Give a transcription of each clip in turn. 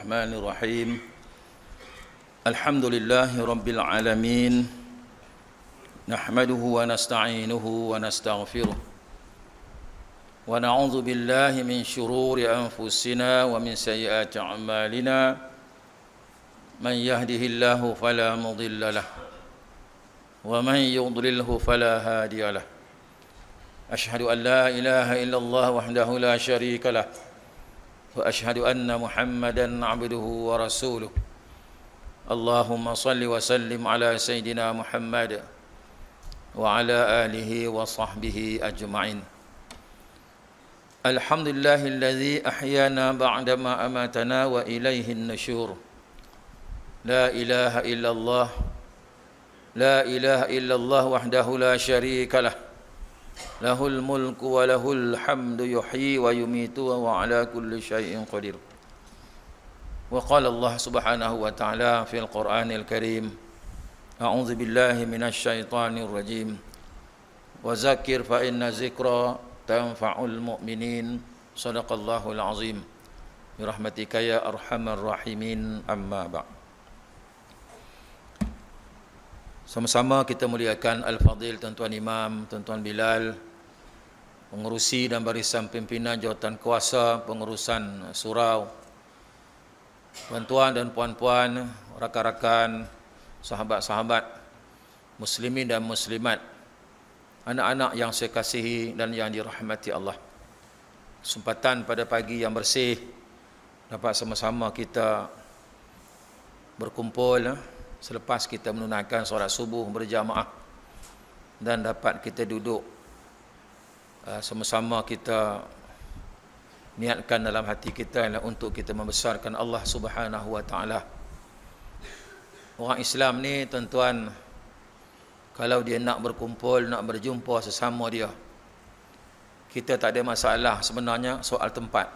الرحمن الرحيم الحمد لله رب العالمين نحمده ونستعينه ونستغفره ونعوذ بالله من شرور أنفسنا ومن سيئات أعمالنا من يهده الله فلا مضل له ومن يضلله فلا هادي له أشهد أن لا إله إلا الله وحده لا شريك له وأشهد أن محمدا عبده ورسوله اللهم صل وسلم على سيدنا محمد وعلى آله وصحبه أجمعين الحمد لله الذي أحيانا بعدما أماتنا وإليه النشور لا إله إلا الله لا إله إلا الله وحده لا شريك له له الملك وله الحمد يحيي ويميت وعلى كل شيء قدير وقال الله سبحانه وتعالى في القرآن الكريم أعوذ بالله من الشيطان الرجيم وذكر فإن ذكرى تنفع المؤمنين صدق الله العظيم برحمتك يا أرحم الراحمين أما بعد. Sama-sama kita muliakan Al-Fadhil Tuan-Tuan Imam, Tuan-Tuan Bilal, pengerusi dan barisan pimpinan jawatan kuasa pengurusan surau, tuan-tuan dan puan-puan, rakan-rakan, sahabat-sahabat, muslimin dan muslimat, anak-anak yang saya kasihi dan yang dirahmati Allah. Kesempatan pada pagi yang bersih dapat sama-sama kita berkumpul selepas kita menunaikan solat subuh berjamaah dan dapat kita duduk sama-sama kita niatkan dalam hati kita untuk kita membesarkan Allah Subhanahu wa taala. Orang Islam ni tuan-tuan, kalau dia nak berkumpul, nak berjumpa sesama dia, kita tak ada masalah sebenarnya soal tempat.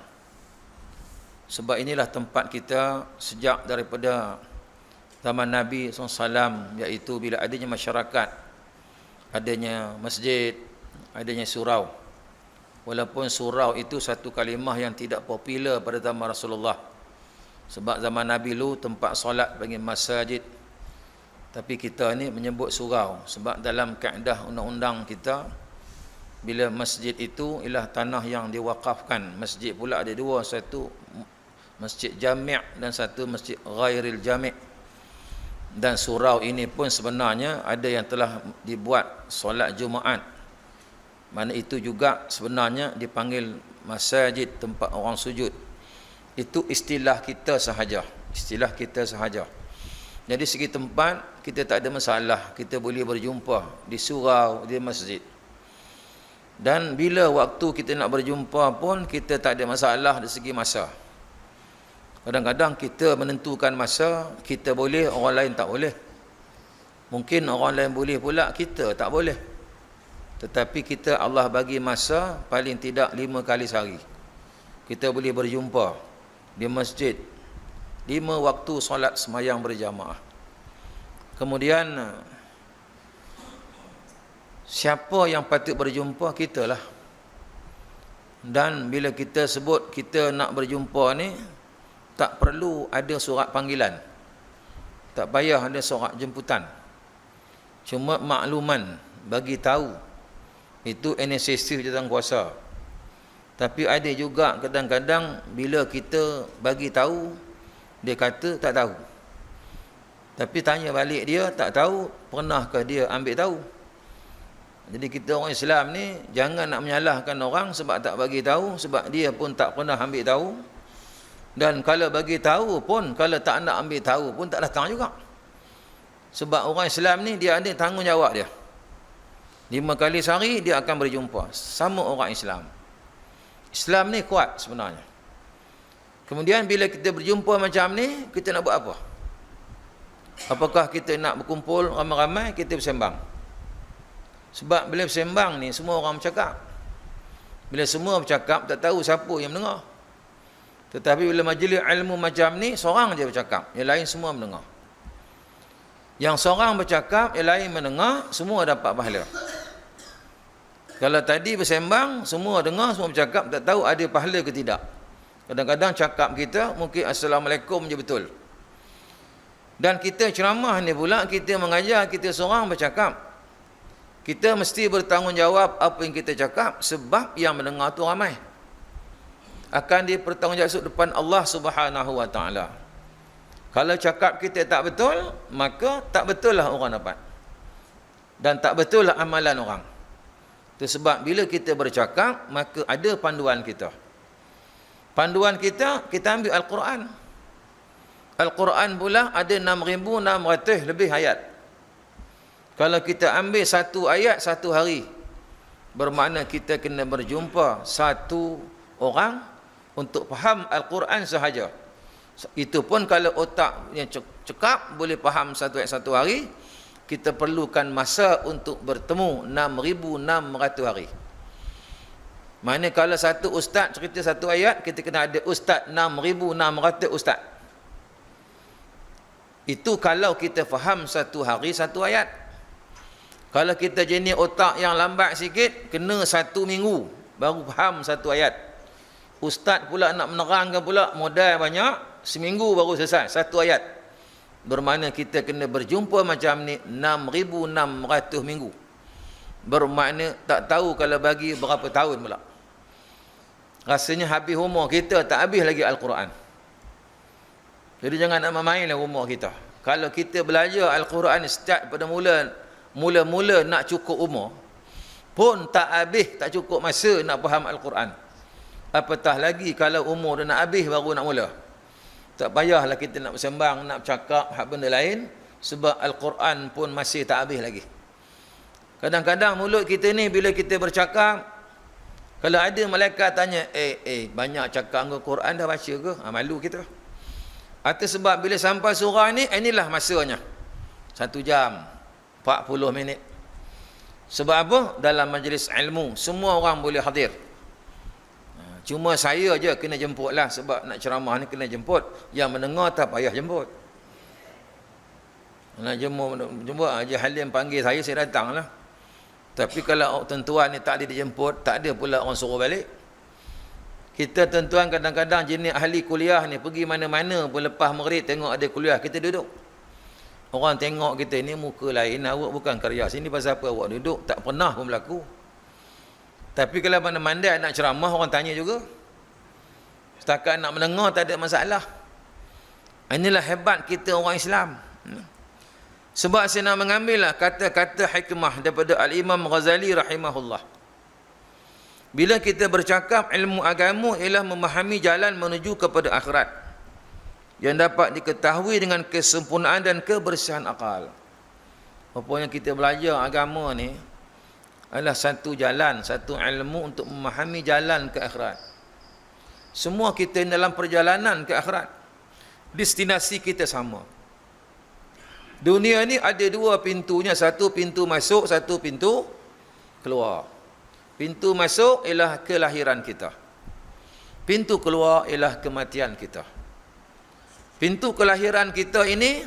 Sebab inilah tempat kita sejak daripada zaman Nabi SAW, iaitu bila adanya masyarakat, adanya masjid, adanya surau. Walaupun surau itu satu kalimah yang tidak popular pada zaman Rasulullah. Sebab zaman Nabi lu tempat solat panggil masjid. Tapi kita ni menyebut surau. Sebab dalam kaedah undang-undang kita, bila masjid itu ialah tanah yang diwakafkan. Masjid pula ada dua, satu masjid jami' dan satu masjid ghairil jami'. Dan surau ini pun sebenarnya ada yang telah dibuat solat Jumaat. Mana itu juga sebenarnya dipanggil masjid, tempat orang sujud. Itu istilah kita sahaja. Istilah kita sahaja. Jadi segi tempat kita tak ada masalah. Kita boleh berjumpa di surau, di masjid. Dan bila waktu kita nak berjumpa pun kita tak ada masalah dari segi masa. Kadang-kadang kita menentukan masa, kita boleh, orang lain tak boleh. Mungkin orang lain boleh pula, kita tak boleh. Tetapi kita, Allah bagi masa paling tidak 5 kali sehari. Kita boleh berjumpa di masjid. 5 waktu solat semayang berjamaah. Kemudian, siapa yang patut berjumpa? Kita lah. Dan bila kita sebut kita nak berjumpa ni, tak perlu ada surat panggilan. Tak payah ada surat jemputan. Cuma makluman, bagi tahu. Itu inisiatif jawatankuasa. Tapi ada juga kadang-kadang bila kita bagi tahu, dia kata tak tahu. Tapi tanya balik dia, tak tahu, pernahkah dia ambil tahu? Jadi kita orang Islam ni, jangan nak menyalahkan orang sebab tak bagi tahu, sebab dia pun tak pernah ambil tahu. Dan kalau bagi tahu pun, kalau tak nak ambil tahu pun tak datang juga. Sebab orang Islam ni dia ada tanggungjawab dia. 5 kali sehari dia akan berjumpa. Sama orang Islam. Islam ni kuat sebenarnya. Kemudian bila kita berjumpa macam ni, kita nak buat apa? Apakah kita nak berkumpul ramai-ramai, kita bersembang? Sebab bila bersembang ni semua orang bercakap. Bila semua bercakap, tak tahu siapa yang mendengar. Tetapi bila majlis ilmu macam ni, seorang je bercakap, yang lain semua mendengar. Yang seorang bercakap, yang lain mendengar, semua dapat pahala. Kalau tadi bersembang, semua dengar, semua bercakap, tak tahu ada pahala ke tidak. Kadang-kadang cakap kita mungkin Assalamualaikum je betul. Dan kita ceramah ni pula, kita mengajar, kita seorang bercakap. Kita mesti bertanggungjawab apa yang kita cakap, sebab yang mendengar tu ramai. Akan dipertanggungjawab depan Allah Subhanahu wa taala. Kalau cakap kita tak betul, maka tak betul lah orang dapat. Dan tak betul lah amalan orang. Itu sebab bila kita bercakap, maka ada panduan kita. Panduan kita ambil Al-Quran. Al-Quran pula ada 6,600 lebih ayat. Kalau kita ambil satu ayat satu hari, bermakna kita kena berjumpa satu orang untuk faham Al-Quran sahaja. Itu pun kalau otak yang cekap boleh faham satu ayat satu hari, kita perlukan masa untuk bertemu 6,600 hari. Mana kalau satu ustaz cerita satu ayat, kita kena ada ustaz 6,600 ustaz. Itu kalau kita faham satu hari satu ayat. Kalau kita jenis otak yang lambat sikit, kena 1 minggu baru faham satu ayat. Ustaz pula nak menerangkan pula, modal banyak, seminggu baru selesai satu ayat. Bermakna kita kena berjumpa macam ni 6,600 minggu. Bermakna tak tahu kalau bagi berapa tahun pula. Rasanya habis umur kita, tak habis lagi Al-Quran. Jadi jangan nak main-mainlah umur kita. Kalau kita belajar Al-Quran start pada mula-mula nak cukup umur, pun tak habis, tak cukup masa nak faham Al-Quran. Apatah lagi kalau umur dah nak habis baru nak mula. Tak payahlah kita nak bersembang, nak bercakap hak benda lain, sebab Al-Quran pun masih tak habis lagi. Kadang-kadang mulut kita ni bila kita bercakap, kalau ada malaikat tanya, banyak cakap dengan Quran dah baca ke? Malu kita. Atau sebab bila sampai surah ni, inilah masanya 1 jam 40 minit. Sebab apa? Dalam majlis ilmu semua orang boleh hadir. Cuma saya je kena jemput lah, sebab nak ceramah ni kena jemput. Yang mendengar tak payah jemput. Nak jemput Haji Halim panggil saya datang lah. Tapi kalau tuan-tuan ni tak ada dijemput, tak ada pula orang suruh balik. Kita tuan-tuan kadang-kadang jenis ahli kuliah ni, pergi mana-mana pun lepas maghrib tengok ada kuliah, kita duduk. Orang tengok kita ni muka lain, awak bukan kerja sini, pasal apa awak duduk? Tak pernah pun berlaku. Tapi kalau mana-mana nak ceramah, orang tanya juga. Setakat nak mendengar tak ada masalah. Inilah hebat kita orang Islam. Sebab saya nak mengambil lah kata-kata hikmah daripada Al-Imam Ghazali rahimahullah. Bila kita bercakap ilmu agama ialah memahami jalan menuju kepada akhirat yang dapat diketahui dengan kesempurnaan dan kebersihan akal. Rupanya kita belajar agama ni adalah satu jalan, satu ilmu untuk memahami jalan ke akhirat. Semua kita dalam perjalanan ke akhirat. Destinasi kita sama. Dunia ni ada 2 pintunya, satu pintu masuk, satu pintu keluar. Pintu masuk ialah kelahiran kita. Pintu keluar ialah kematian kita. Pintu kelahiran kita ini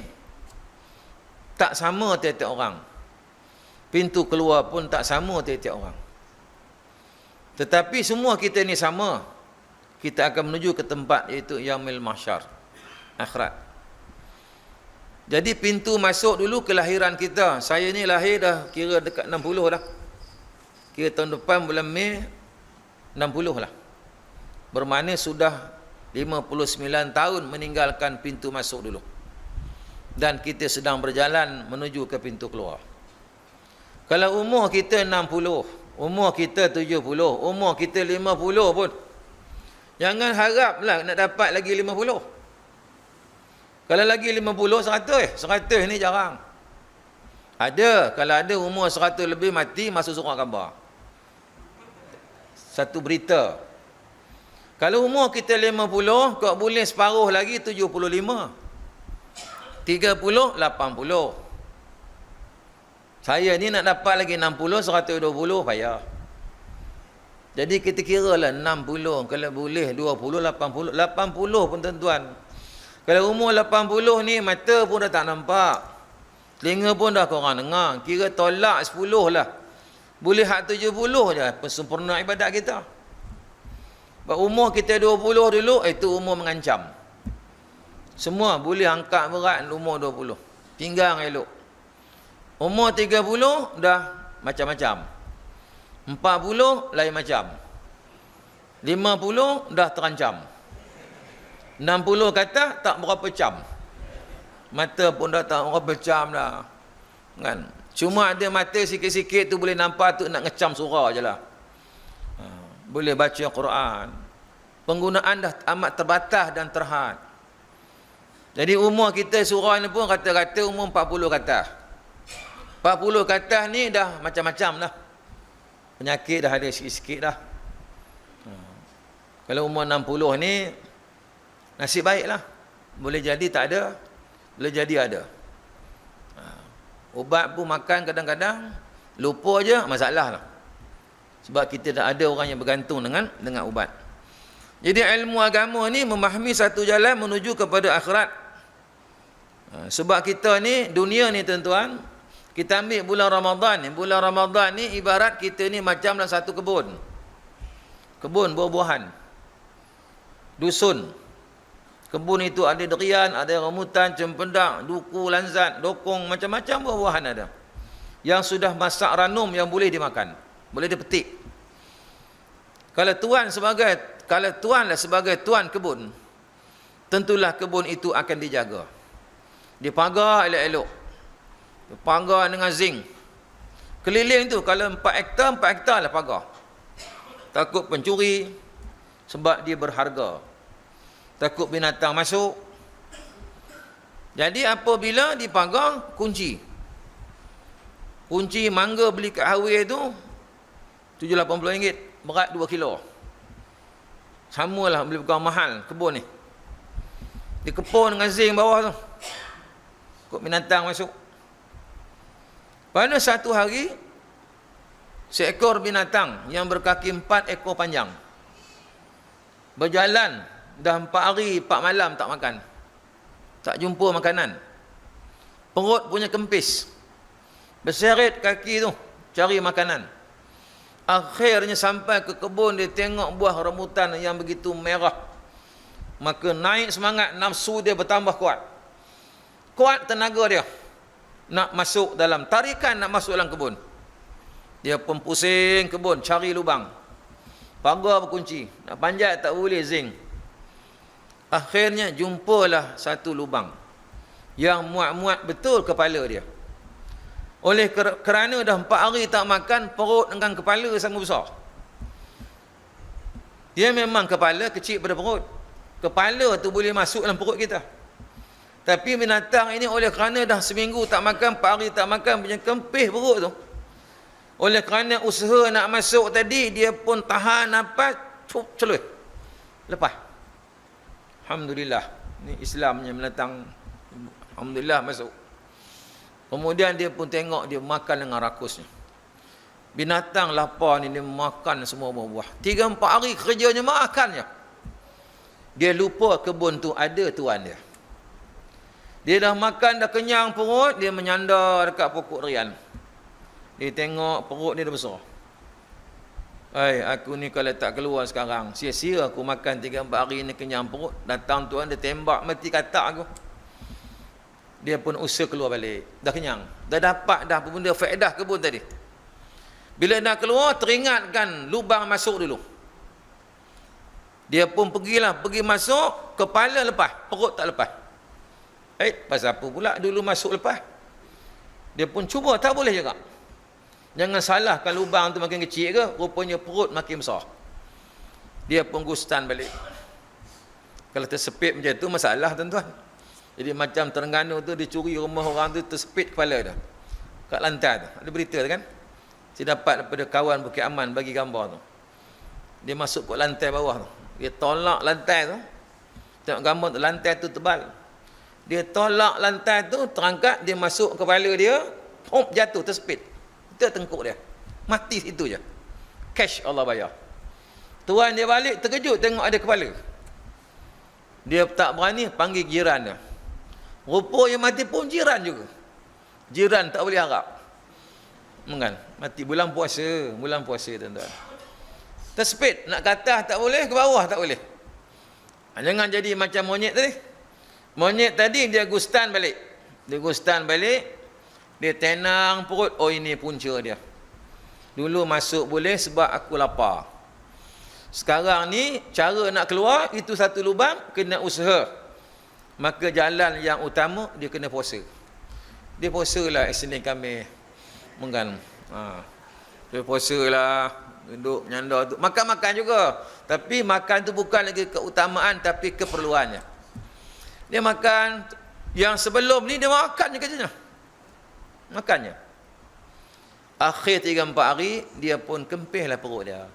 tak sama tiap-tiap orang. Pintu keluar pun tak sama tiap-tiap orang. Tetapi semua kita ni sama. Kita akan menuju ke tempat iaitu Yaumil Mahsyar, akhirat. Jadi pintu masuk dulu kelahiran kita. Saya ni lahir dah kira dekat 60 dah. Kira tahun depan bulan Mei 60 lah. Bermakna sudah 59 tahun meninggalkan pintu masuk dulu. Dan kita sedang berjalan menuju ke pintu keluar. Kalau umur kita 60, umur kita 70, umur kita 50 pun, jangan haraplah nak dapat lagi 50. Kalau lagi 50, 100 ni jarang. Ada, kalau ada umur 100 lebih mati, masuk surat khabar. Satu berita. Kalau umur kita 50, kau boleh separuh lagi 75. 30, 80. Saya ni nak dapat lagi 60, 120 payah. Jadi kita kira lah 60, kalau boleh 20, 80. 80 pun tuan-tuan. Kalau umur 80 ni mata pun dah tak nampak. Telinga pun dah korang dengar. Kira tolak 10 lah. Boleh hak 70 je, sempurna ibadat kita. Umur kita 20 dulu, itu umur mengancam. Semua boleh angkat berat umur 20. Pinggang elok. Umur 30 dah macam-macam. 40 lain macam. 50 dah terancam. 60 kata tak berapa cam. Mata pun dah tak berapa cam dah. Kan? Cuma ada mata sikit-sikit tu boleh nampak tu nak ngecam surah je lah. Boleh baca Quran. Penggunaan dah amat terbatas dan terhad. Jadi umur kita surah ni pun kata-kata umur 40 kata. 40 kata ni dah macam-macam dah. Penyakit dah ada sikit-sikit dah. Kalau umur 60 ni nasib baik lah. Boleh jadi tak ada, boleh jadi ada. Ubat pun makan kadang-kadang lupa je, masalah lah. Sebab kita tak ada orang yang bergantung dengan ubat. Jadi ilmu agama ni memahami satu jalan menuju kepada akhirat. Sebab kita ni, dunia ni tuan-tuan, kita ambil bulan Ramadan ni. Bulan Ramadan ni ibarat kita ni macam dalam satu kebun. Kebun buah-buahan. Dusun. Kebun itu ada durian, ada rambutan, cempedak, duku, lanzat, dokong, macam-macam buah-buahan ada. Yang sudah masak ranum yang boleh dimakan. Boleh dipetik. Kalau tuan lah sebagai tuan kebun, tentulah kebun itu akan dijaga. Dipagar elok-elok. Dipagar dengan zinc. Keliling tu kalau 4 hektar lah pagar. Takut pencuri sebab dia berharga. Takut binatang masuk. Jadi apabila dipagar, kunci. Kunci mangga beli kat Huawei tu RM780, berat 2 kilo. Samalah beli pegang mahal kebun ni. Dikepung dengan zinc bawah tu. Takut binatang masuk. Pada satu hari, seekor binatang yang berkaki 4 ekor panjang berjalan dah 4 hari 4 malam tak makan, tak jumpa makanan, perut punya kempis, berseret kaki tu cari makanan. Akhirnya sampai ke kebun, dia tengok buah rambutan yang begitu merah, maka naik semangat, nafsu dia bertambah kuat tenaga dia nak masuk dalam tarikan, nak masuk dalam kebun. Dia pun pusing kebun, cari lubang, pagar berkunci, nak panjat tak boleh, zinc. Akhirnya jumpalah satu lubang yang muat-muat betul kepala dia. Oleh kerana dah 4 hari tak makan, perut dengan kepala sama besar. Dia memang kepala kecil pada perut. Kepala tu boleh masuk dalam perut kita. Tapi binatang ini oleh kerana dah seminggu tak makan, 4 hari tak makan, punya kempis perut tu. Oleh kerana usaha nak masuk tadi, dia pun tahan nafas, celuh. Lepas. Alhamdulillah. Ni Islamnya menentang. Alhamdulillah masuk. Kemudian dia pun tengok, dia makan dengan rakusnya. Binatang lapar ni dia makan semua buah-buah. 3-4 hari kerjanya makannya. Dia lupa kebun tu ada tuan dia. Dia dah makan, dah kenyang perut, dia menyandar dekat pokok durian. Dia tengok perut dia dah besar. Aku ni kalau tak keluar sekarang, sia-sia aku makan 3-4 hari ni kenyang perut. Datang tuan dia tembak mati katak aku. Dia pun usaha keluar balik. Dah kenyang. Dah dapat dah benda faedah kebun tadi. Bila dah keluar, teringatkan lubang masuk dulu. Dia pun pergi masuk, kepala lepas, perut tak lepas. Pasal apa pula dulu masuk lepas? Dia pun cuba, tak boleh juga. Jangan salahkan lubang tu makin kecil ke, rupanya perut makin besar. Dia pun gustan balik. Kalau tersepit macam tu, masalah tuan-tuan. Jadi macam Terengganu tu, dia curi rumah orang tu, tersepit kepala dia kat lantai tu. Ada berita tu kan? Saya dapat daripada kawan Bukit Aman bagi gambar tu. Dia masuk ke lantai bawah tu. Dia tolak lantai tu. Tengok gambar tu, lantai tu tebal. Dia tolak lantai tu, terangkat, dia masuk kepala dia, jatuh, tersepit. Itu tengkuk dia. Mati situ je. Cash Allah bayar. Tuan dia balik, terkejut tengok ada kepala. Dia tak berani panggil jiran dia. Rupa yang mati pun jiran juga. Jiran tak boleh harap. Mati bulan puasa tuan-tuan. Tersepit, nak ke atas tak boleh, ke bawah tak boleh. Jangan jadi macam monyet tadi. Monyet tadi dia gustan balik. Dia tenang perut, oh ini punca dia. Dulu masuk boleh sebab aku lapar. Sekarang ni cara nak keluar itu satu lubang, kena usaha. Maka jalan yang utama dia kena puasa. Dia puasalah Isnin Khamis. Menggan. Dia puasalah, duduk nyanda tu. Makan-makan juga. Tapi makan tu bukan lagi keutamaan tapi keperluannya. Dia makan yang sebelum ni dia makan je katanya. Makannya. Akhir 3-4 hari dia pun kempislah perut dia.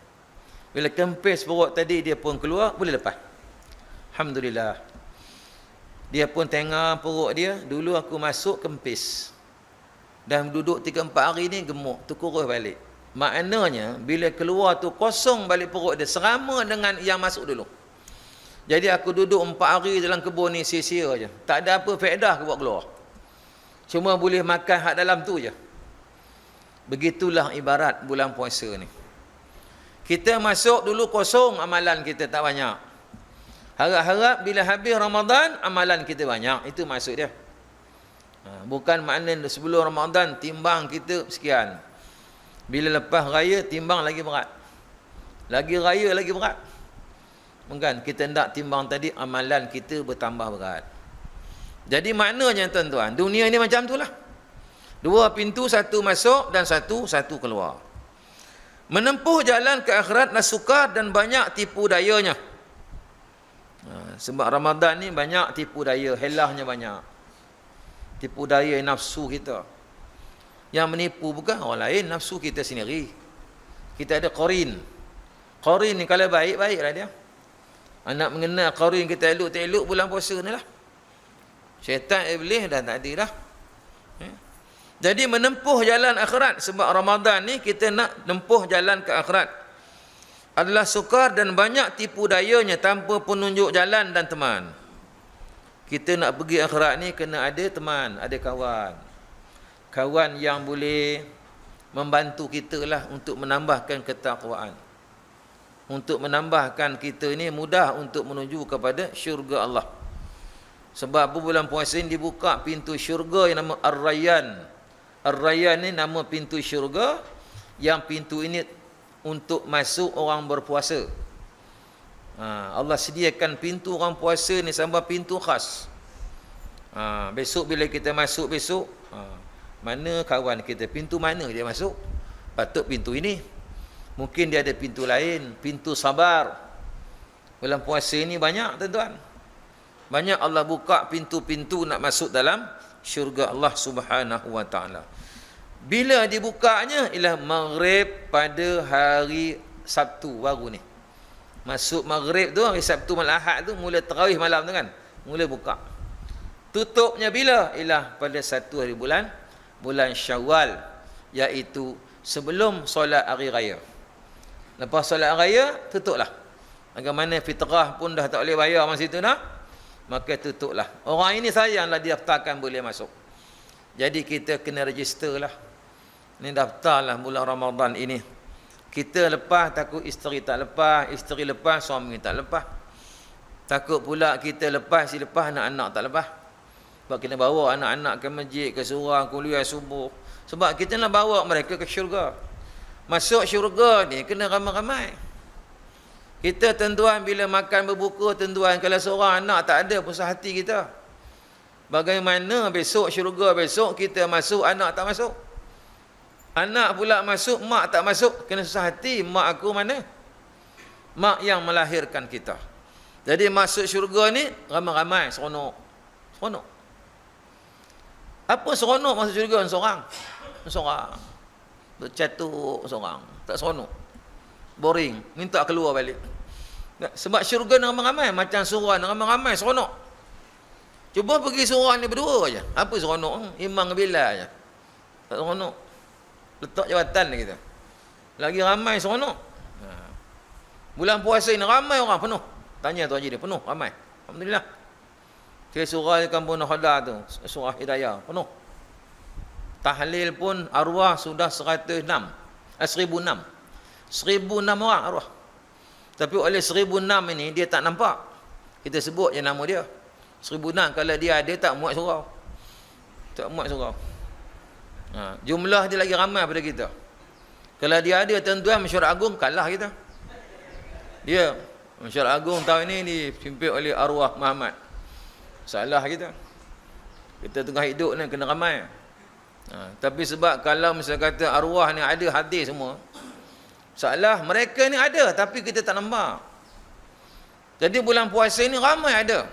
Bila kempis perut tadi dia pun keluar, boleh lepas. Alhamdulillah. Dia pun tengok perut dia, dulu aku masuk kempis. Dan duduk 3-4 hari ni gemuk, tu kurus balik. Maknanya bila keluar tu kosong balik perut dia serama dengan yang masuk dulu. Jadi aku duduk 4 hari dalam kebun ni sia-sia je. Tak ada apa faedah aku buat keluar. Cuma boleh makan hak dalam tu je. Begitulah ibarat bulan puasa ni. Kita masuk dulu kosong, amalan kita tak banyak. Harap-harap bila habis Ramadan, amalan kita banyak. Itu maksud dia. Bukan maknanya sebelum Ramadan timbang kita sekian. Bila lepas raya timbang lagi berat. Lagi raya lagi berat. Bukan kita hendak timbang tadi amalan kita bertambah berat. Jadi maknanya tuan-tuan, dunia ini macam itulah. 2 pintu, 1 masuk dan 1 keluar. Menempuh jalan ke akhiratlah sukar dan banyak tipu dayanya. Sebab Ramadan ni banyak tipu daya, helahnya banyak. Tipu daya nafsu kita. Yang menipu bukan orang lain, nafsu kita sendiri. Kita ada qarin. Qarin ni kalau baik, baiklah dia. Anak mengenal qarin kita elok tak elok bulan puasa ni lah. Syaitan iblis dah tak ada dah. Jadi menempuh jalan akhirat, sebab Ramadan ni kita nak tempuh jalan ke akhirat, adalah sukar dan banyak tipu dayanya tanpa penunjuk jalan dan teman. Kita nak pergi akhirat ni kena ada teman, ada kawan. Kawan yang boleh membantu kita lah untuk menambahkan ketakwaan. Untuk menambahkan kita ni mudah untuk menuju kepada syurga Allah. Sebab bulan puasa ni dibuka pintu syurga yang nama Ar-Rayyan. Ar-Rayyan ni nama pintu syurga, yang pintu ini untuk masuk orang berpuasa. Allah sediakan pintu orang puasa ni sampai pintu khas. Besok bila kita masuk besok, mana kawan kita, pintu mana dia masuk? Patut pintu ini. Mungkin dia ada pintu lain, pintu sabar. Bulan puasa ni banyak tuan-tuan. Banyak Allah buka pintu-pintu nak masuk dalam syurga Allah Subhanahu wa taala. Bila dibukanya ialah maghrib pada hari Sabtu baru ni. Masuk maghrib tu hari Sabtu malam Ahad tu mula tarawih malam tu kan. Mula buka. Tutupnya bila? Ialah pada 1 hari bulan Syawal, iaitu sebelum solat hari raya. Lepas solat hari raya tutuplah. Bagaimana fitrah pun dah tak boleh bayar masa itu dah. Maka tutuplah. Orang ini sayanglah daftarkan boleh masuk. Jadi kita kena register lah. Ini daftarlah bulan Ramadan ini. Kita lepas takut isteri tak lepas, isteri lepas suami tak lepas. Takut pula kita lepas, si lepas anak-anak tak lepas. Sebab kita bawa anak-anak ke masjid, ke surau, kuliah subuh. Sebab kita nak bawa mereka ke syurga. Masuk syurga ni kena ramai-ramai. Kita tuan-tuan bila makan berbuka tuan-tuan, kalau seorang anak tak ada pusat hati kita. Bagaimana besok syurga besok kita masuk, anak tak masuk? Anak pula masuk, mak tak masuk, kena susah hati. Mak aku mana? Mak yang melahirkan kita. Jadi masuk syurga ni ramai-ramai, seronok. Seronok. Apa seronok masuk syurga seorang? Seorang. Bercatuk seorang. Tak seronok. Boring. Minta keluar balik. Sebab syurga ramai-ramai. Macam surau ramai-ramai, seronok. Cuba pergi surau ni berdua je. Apa seronok? Imam Bilal je. Tak seronok. Letak jawatan kita. Lagi ramai seronok. Bulan puasa ni ramai orang, penuh. Tanya tu haji dia, penuh, ramai. Alhamdulillah. Ke surau di kampung Nakhoda tu, surau Hidayah, penuh. Tahlil pun arwah sudah 106. 1006. 1006 orang arwah. Tapi oleh 1006 ini dia tak nampak. Kita sebut je nama dia. 1006 kalau dia ada tak muat surau. Tak muat surau. Jumlah dia lagi ramai pada kita. Kalau dia ada tuan-tuan, mesyuarat agung kalah kita. Dia mesyuarat agung tahun ini dipimpin oleh arwah Muhammad. Salah kita. Kita tengah hidup ni kena ramai. Tapi sebab kalau misalnya kata arwah ni ada hadis semua, salah mereka ni ada tapi kita tak nampak. Jadi bulan puasa ni ramai ada.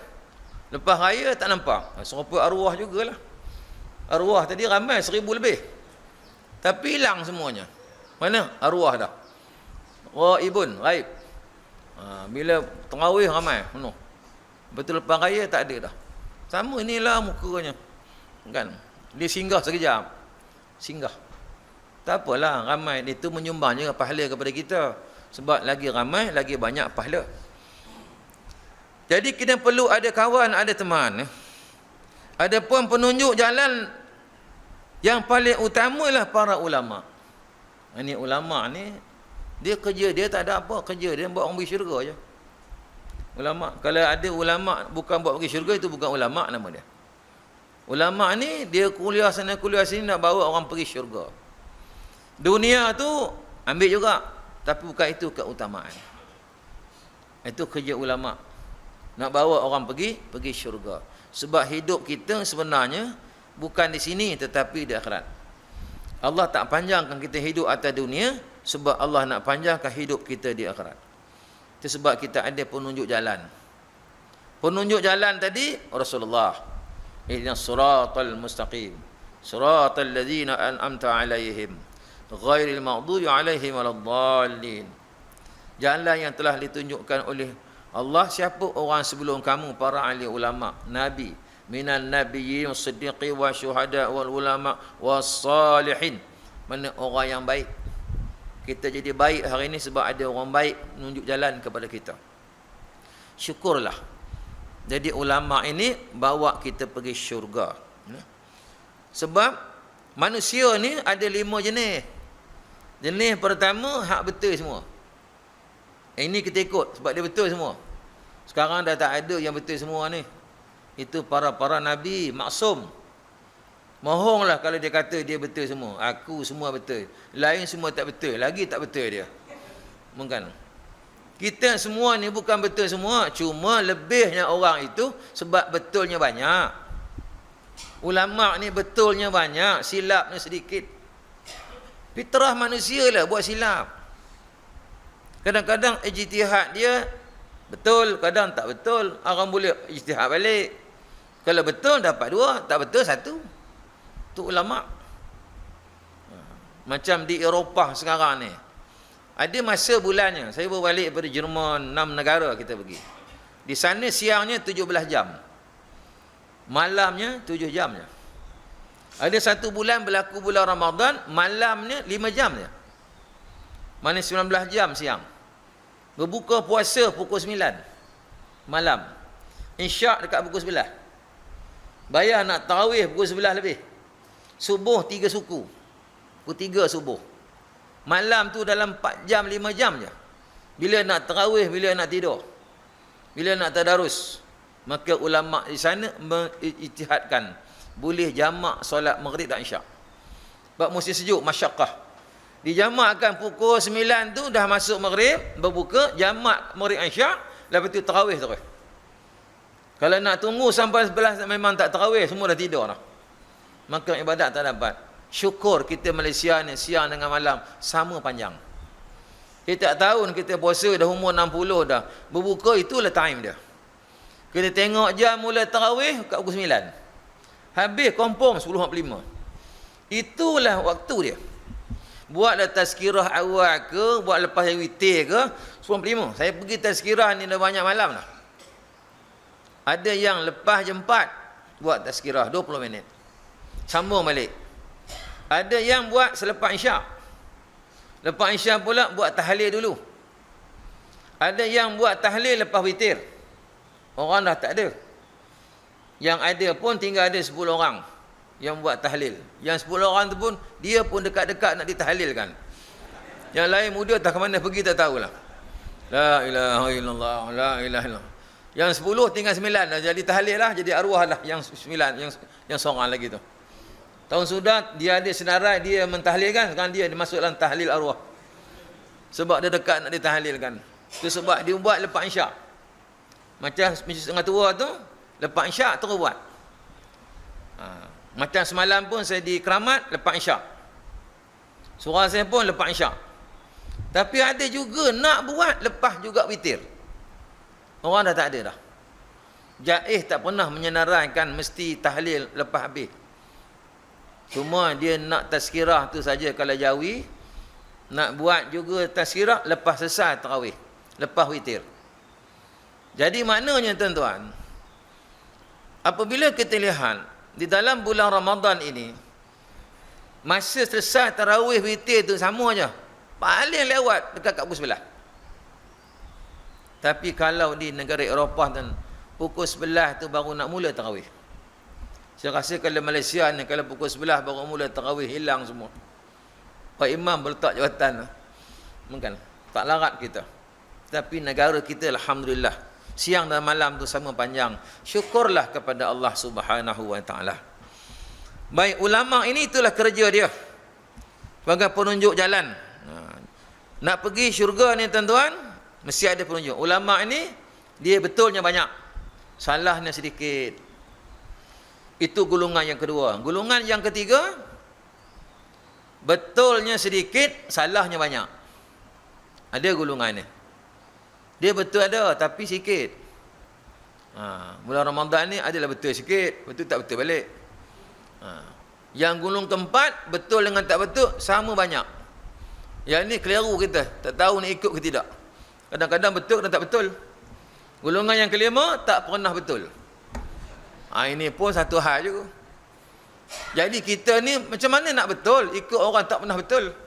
Lepas raya tak nampak. Serupa arwah jugalah. Arwah tadi ramai 1000 lebih. Tapi hilang semuanya. Mana arwah dah? Ghaibun, ghaib. Bila tarawih ramai penuh. Betul lepas raya tak ada dah. Sama inilah mukanya. Kan? Dia singgah sekejap. Singgah. Tak apalah, ramai itu menyumbang juga pahala kepada kita. Sebab lagi ramai, lagi banyak pahala. Jadi kita perlu ada kawan, ada teman. Adapun penunjuk jalan yang paling utama lah para ulama. Ini ulama ni, dia kerja dia tak ada apa, kerja dia buat orang pergi syurga je. Ulama, kalau ada ulama bukan buat pergi syurga, itu bukan ulama nama dia. Ulama ni dia kuliah sana kuliah sini nak bawa orang pergi syurga. Dunia tu ambil juga, tapi bukan itu keutamaan. Itu kerja ulama. Nak bawa orang pergi syurga. Sebab hidup kita sebenarnya bukan di sini tetapi di akhirat. Allah tak panjangkan kita hidup atas dunia sebab Allah nak panjangkan hidup kita di akhirat. Itu sebab kita ada penunjuk jalan. Penunjuk jalan tadi Rasulullah. Ihdinas siratal mustaqim. Siratal ladzina an'amta 'alaihim ghairil maghdubi 'alaihim waladdallin. Jalan yang telah ditunjukkan oleh Allah. Siapa orang sebelum kamu, para ahli ulama, nabi, minan nabiyyin was-siddiqin wa syuhada wal ulama was-salihin. Mana orang yang baik. Kita jadi baik hari ini sebab ada orang baik menunjuk jalan kepada kita. Syukurlah. Jadi ulama ini bawa kita pergi syurga. Sebab manusia ni ada 5 jenis. Jenis pertama hak betul semua. Ini kita ikut sebab dia betul semua. Sekarang dah tak ada yang betul semua ni. Itu para nabi maksum. Mohonglah kalau dia kata dia betul semua. Aku semua betul. Lain semua tak betul. Lagi tak betul dia. Mungkin. Kita semua ni bukan betul semua. Cuma lebihnya orang itu sebab betulnya banyak. Ulama ni betulnya banyak. Silapnya sedikit. Fitrah manusia lah buat silap. Kadang-kadang ijtihad dia betul, kadang tak betul. Orang boleh ijtihad balik. Kalau betul dapat 2, tak betul 1. Itu ulama. Macam di Eropah sekarang ni. Ada masa bulannya. Saya baru balik daripada Jerman, 6 negara kita pergi. Di sana siangnya 17 jam. Malamnya 7 jam je. Ada 1 bulan berlaku bulan Ramadan, malamnya 5 jam je. Mana 19 jam siang. Berbuka puasa pukul 9 malam. Isyak dekat pukul 9. Bayar nak tarawih pukul 11 lebih. Subuh 3 suku. Pukul 3 subuh. Malam tu dalam 4 jam 5 jam je. Bila nak tarawih, bila nak tidur. Bila nak tadarus. Maka ulama di sana mengijtihadkan boleh jamak solat maghrib dan isyak. Sebab musim sejuk, masyaqqah. Dijamakkan pukul 9 tu dah masuk maghrib, berbuka, jamak maghrib isyak, lepas tu tarawih terus. Kalau nak tunggu sampai 11 memang tak tarawih, semua dah tidur dah. Maka ibadat tak dapat. Syukur kita Malaysia ni siang dengan malam sama panjang. Kita tak tahu kita puasa dah umur 60 dah. Berbuka itulah time dia. Kita tengok jam mula tarawih kat pukul 9. Habis kompom 10.45. Itulah waktu dia. Buatlah tazkirah awal ke, buat lepas yang witir ke, 10.45. Saya pergi tazkirah ni dah banyak malam dah. Ada yang lepas jam 4 buat tazkirah 20 minit. Sambung balik. Ada yang buat selepas isyak. Lepas isyak pula buat tahlil dulu. Ada yang buat tahlil lepas witir. Orang dah tak ada. Yang ada pun tinggal ada 10 orang yang buat tahlil. Yang 10 orang tu pun dia pun dekat-dekat nak ditahlilkan. Yang lain muda tak ke mana pergi tak tahulah. La ilaha illallah, la ilaha illallah. Yang 10 tinggal 9 dah jadi tahlil lah, jadi arwah lah yang 9, yang seorang lagi tu. Tahun sudah dia ada senarai dia mentahlilkan, sekarang dia masuk dalam tahlil arwah. Sebab dia dekat nak ditahlilkan. Itu sebab dia buat lepas isyak. Macam setengah tua tu, lepas isyak terus buat. Macam semalam pun saya di Keramat lepas isyak. Surah saya pun lepas isyak. Tapi ada juga nak buat lepas juga witir. Orang dah tak ada dah. Jaiz tak pernah menyenaraikan mesti tahlil lepas habis. Cuma dia nak tazkirah tu saja kalau jawi. Nak buat juga tazkirah lepas selesai tarawih. Lepas witir. Jadi maknanya tuan-tuan, apabila kita lihat di dalam bulan Ramadan ini, masa selesai tarawih witir tu sama aja. Paling lewat dekat kat pukul 11. Tapi kalau di negara Eropah dan pukul 11 tu baru nak mula tarawih. Saya rasa kalau Malaysia ni kalau pukul 11 baru mula tarawih hilang semua. Pak Imam berletak jawatan. Mungkin tak larat kita. Tapi negara kita alhamdulillah siang dan malam tu sama panjang. Syukurlah kepada Allah Subhanahu wa taala. Baik, ulama ini itulah kerja dia. Sebagai penunjuk jalan. Nak pergi syurga ni tuan-tuan, mesti ada penunjuk. Ulama ini dia betulnya banyak, salahnya sedikit. Itu golongan yang kedua. Golongan yang ketiga, betulnya sedikit, salahnya banyak. Ada golongan ni. Dia betul ada tapi sikit. Bulan Ramadan ni adalah betul sikit, betul tak betul balik. Yang golongan keempat, betul dengan tak betul sama banyak. Yang ni keliru kita, tak tahu nak ikut ke tidak. Kadang-kadang betul, kadang tak betul. Golongan yang kelima, tak pernah betul. Ini pun satu hal juga. Jadi kita ni macam mana nak betul? Ikut orang tak pernah betul.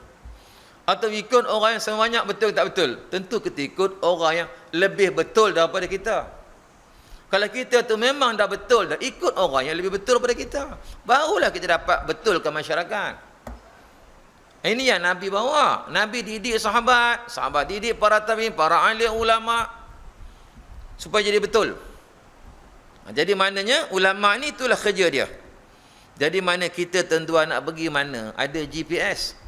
Atau ikut orang yang sebanyak betul tak betul? Tentu kita ikut orang yang lebih betul daripada kita. Kalau kita tu memang dah betul, dah ikut orang yang lebih betul daripada kita, barulah kita dapat betulkan masyarakat. Ini yang Nabi bawa. Nabi didik sahabat, sahabat didik para tabi'in, para alim ulama supaya jadi betul. Jadi maknanya ulama ni itulah kerja dia. Jadi mana kita tentuan nak pergi mana, ada GPS.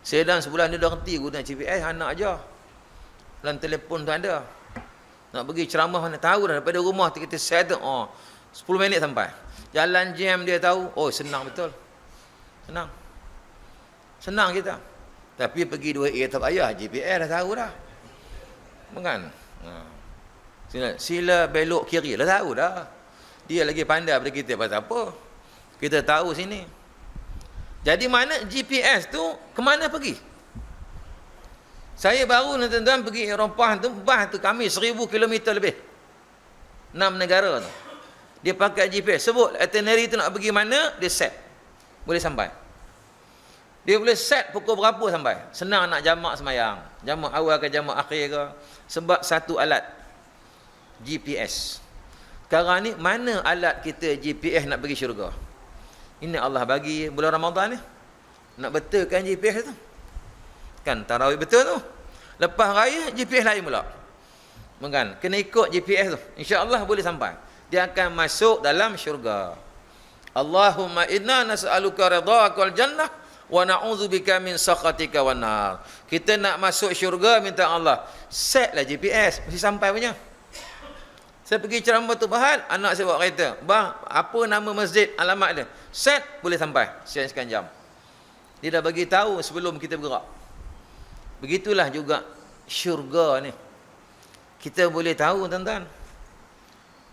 Saya dalam sebulan ni dah reti guna GPS, anak aja. Dalam telefon tu ada. Nak pergi ceramah mana tahu dah daripada rumah kita set 10 minit sampai. Jalan jam dia tahu. Oh, senang betul. Senang. Senang kita. Tapi pergi 2A tak payah, GPS dah tahu dah. Bukan? Sila belok kiri dah tahu dah. Dia lagi pandai daripada kita pasal apa? Kita tahu sini. Jadi mana GPS tu kemana pergi? Saya baru tuan-tuan pergi Eropah tu, bah tu kami 1000 km lebih. 6 negara tu. Dia pakai GPS, sebut itinerary tu nak pergi mana, dia set. Boleh sampai. Dia boleh set pukul berapa sampai. Senang nak jamak semayang. Jamak awal ke jamak akhir ke. Sebab satu alat. GPS. Sekarang ni mana alat kita GPS nak pergi syurga? Ini Allah bagi bulan Ramadan ni. Nak betulkan GPS tu. Kan tarawih betul tu. Lepas raya GPS lain pula. Bukan? Kena ikut GPS tu. InsyaAllah boleh sampai. Dia akan masuk dalam syurga. Allahumma inna nas'aluka ridhaka wal jannah wa na'udzubika min sakhatika wan nar. Kita nak masuk syurga minta Allah. Setlah GPS, mesti sampai punya. Saya pergi ceramah tu Bahal, anak saya bawa kereta. Bah, apa nama masjid, alamat dia. Set, boleh sampai. Sekian jam. Dia dah bagi tahu sebelum kita bergerak. Begitulah juga syurga ni. Kita boleh tahu tuan-tuan.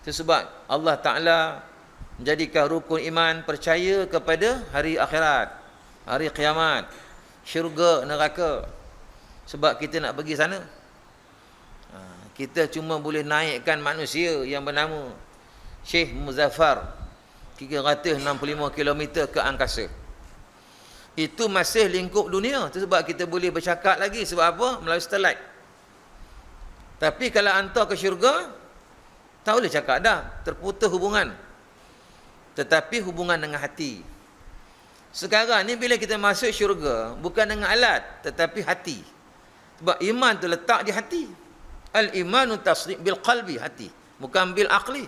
Itu sebab Allah Ta'ala menjadikan rukun iman percaya kepada hari akhirat, hari kiamat, syurga, neraka. Sebab kita nak pergi sana. Kita cuma boleh naikkan manusia yang bernama Syekh Muzaffar 365 km ke angkasa. Itu masih lingkup dunia. Itu sebab kita boleh bercakap lagi. Sebab apa? Melalui satelit. Tapi kalau hantar ke syurga, tak boleh cakap dah. Terputus hubungan. Tetapi hubungan dengan hati. Sekarang ni bila kita masuk syurga, bukan dengan alat, tetapi hati. Sebab iman tu letak di hati. Al-imanu tasdiq bil qalbi, hati, bukan bil aqli.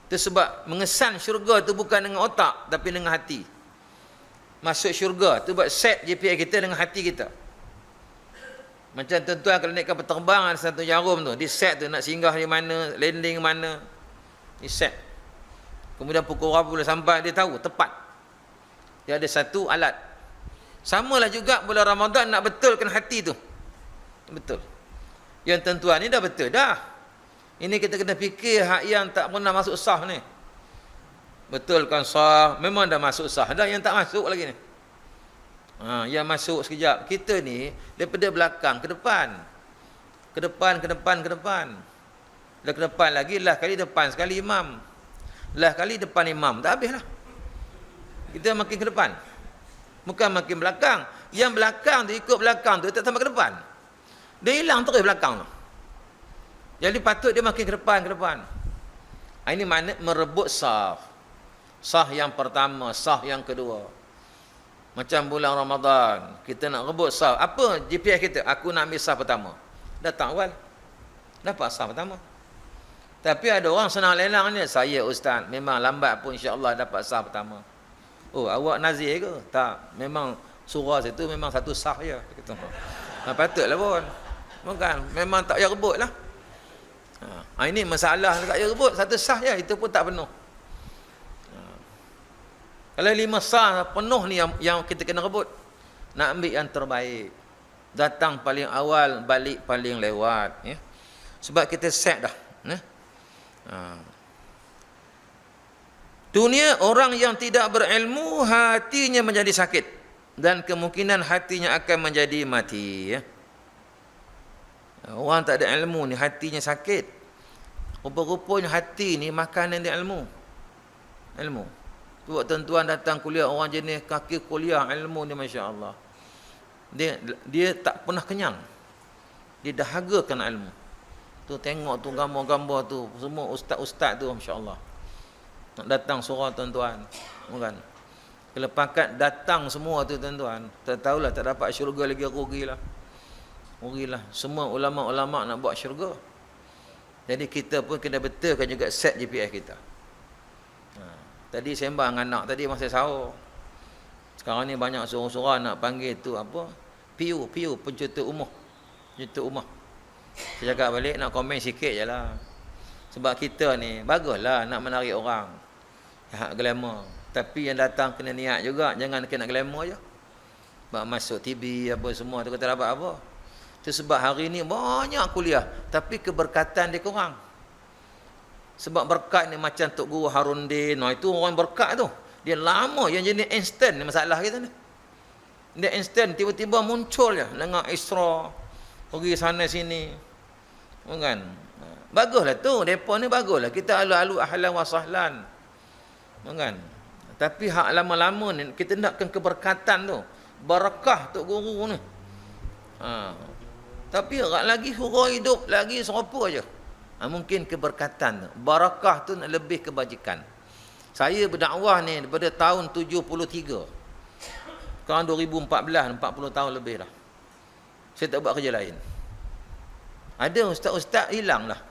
Itu sebab mengesan syurga tu bukan dengan otak tapi dengan hati. Masuk syurga tu buat set GPS kita dengan hati kita. Macam tuan-tuan kalau naikkan penerbangan satu jarum tu, di set tu nak singgah di mana, landing mana, di set. Kemudian pukul berapa boleh sampai, dia tahu tepat. Dia ada satu alat. Samalah juga bulan Ramadan nak betulkan hati tu. Betul. Yang tuan-tuan ni dah betul dah. Ini kita kena fikir hak yang tak pernah masuk sah ni. Betulkan sah, memang dah masuk sah dah, yang tak masuk lagi ni. Yang masuk sekejap. Kita ni daripada belakang ke depan. Ke depan, ke depan, ke depan. Dah ke depan lagi, lah kali depan sekali imam. Lah kali depan imam, tak habis lah. Kita makin ke depan. Bukan makin belakang. Yang belakang tu ikut belakang tu tak sampai ke depan. Dia hilang terus belakang tu. Jadi patut dia makin ke depan, ke depan. Ini makna merebut saf. Sah yang pertama, sah yang kedua. Macam bulan Ramadan, kita nak rebut saf. Apa GPS kita? Aku nak ambil saf pertama. Datang awal, dapat saf pertama. Tapi ada orang senang lelang ni, saya ustaz, memang lambat pun insya-Allah dapat saf pertama. Oh, awak nazir ke? Tak, memang surah situ memang satu sah je. Kata. Patutlah pun. Bukan, memang tak payah rebut lah. Ini masalah tak payah rebut, satu sah je, itu pun tak penuh. Kalau 5 sah penuh ni yang kita kena rebut. Nak ambil yang terbaik. Datang paling awal, balik paling lewat. Ya? Sebab kita set dah. Ya? Dunia, orang yang tidak berilmu, hatinya menjadi sakit. Dan kemungkinan hatinya akan menjadi mati. Ya? Orang tak ada ilmu ni, hatinya sakit. Rupa-rupanya hati ni makanan dia ilmu. Ilmu. Buat tuan-tuan datang kuliah, orang jenis kaki kuliah ilmu ni, Masya Allah. Dia tak pernah kenyang. Dia dahagakan ilmu. Tu tengok tu gambar-gambar tu, semua ustaz-ustaz tu, Masya Allah. Nak datang surau tuan-tuan. Bukan. Kalau pakat datang semua tu tuan-tuan, tak tahulah tak dapat syurga lagi, rugilah. Rugilah. Semua ulama-ulama nak buat syurga. Jadi kita pun kena betulkan juga set GPS kita. Tadi sembang dengan anak tadi masa sahur. Sekarang ni banyak surau-surau nak panggil tu apa? PU, pencetus umum. Pencetus umum. Saya cakap balik nak komen sikit je lah. Sebab kita ni baguslah nak menarik orang. Hak glamour. Tapi yang datang kena niat juga, jangan kena glamour je. Sebab masuk TV apa semua tu kata dapat apa. Itu sebab hari ni banyak kuliah tapi keberkatan dia kurang. Sebab berkat ni macam Tok Guru Harundin, itu orang berkat tu. Dia lama, yang jenis instant ni masalah kita ni. Dia instant, tiba-tiba muncul je dengan Isra, pergi sana sini. Bukan? Baguslah tu, mereka ni baguslah. Kita alu-alu ahlan wa sahlan. Bukan? Tapi hak lama-lama ni, kita nakkan keberkatan tu. Barakah Tok Guru ni. Tapi lagi huruf hidup, lagi serupa je. Mungkin keberkatan, barakah tu lebih kebajikan. Saya berdakwah ni daripada tahun 73. Sekarang 2014, 40 tahun lebih dah. Saya tak buat kerja lain. Ada ustaz-ustaz hilang lah.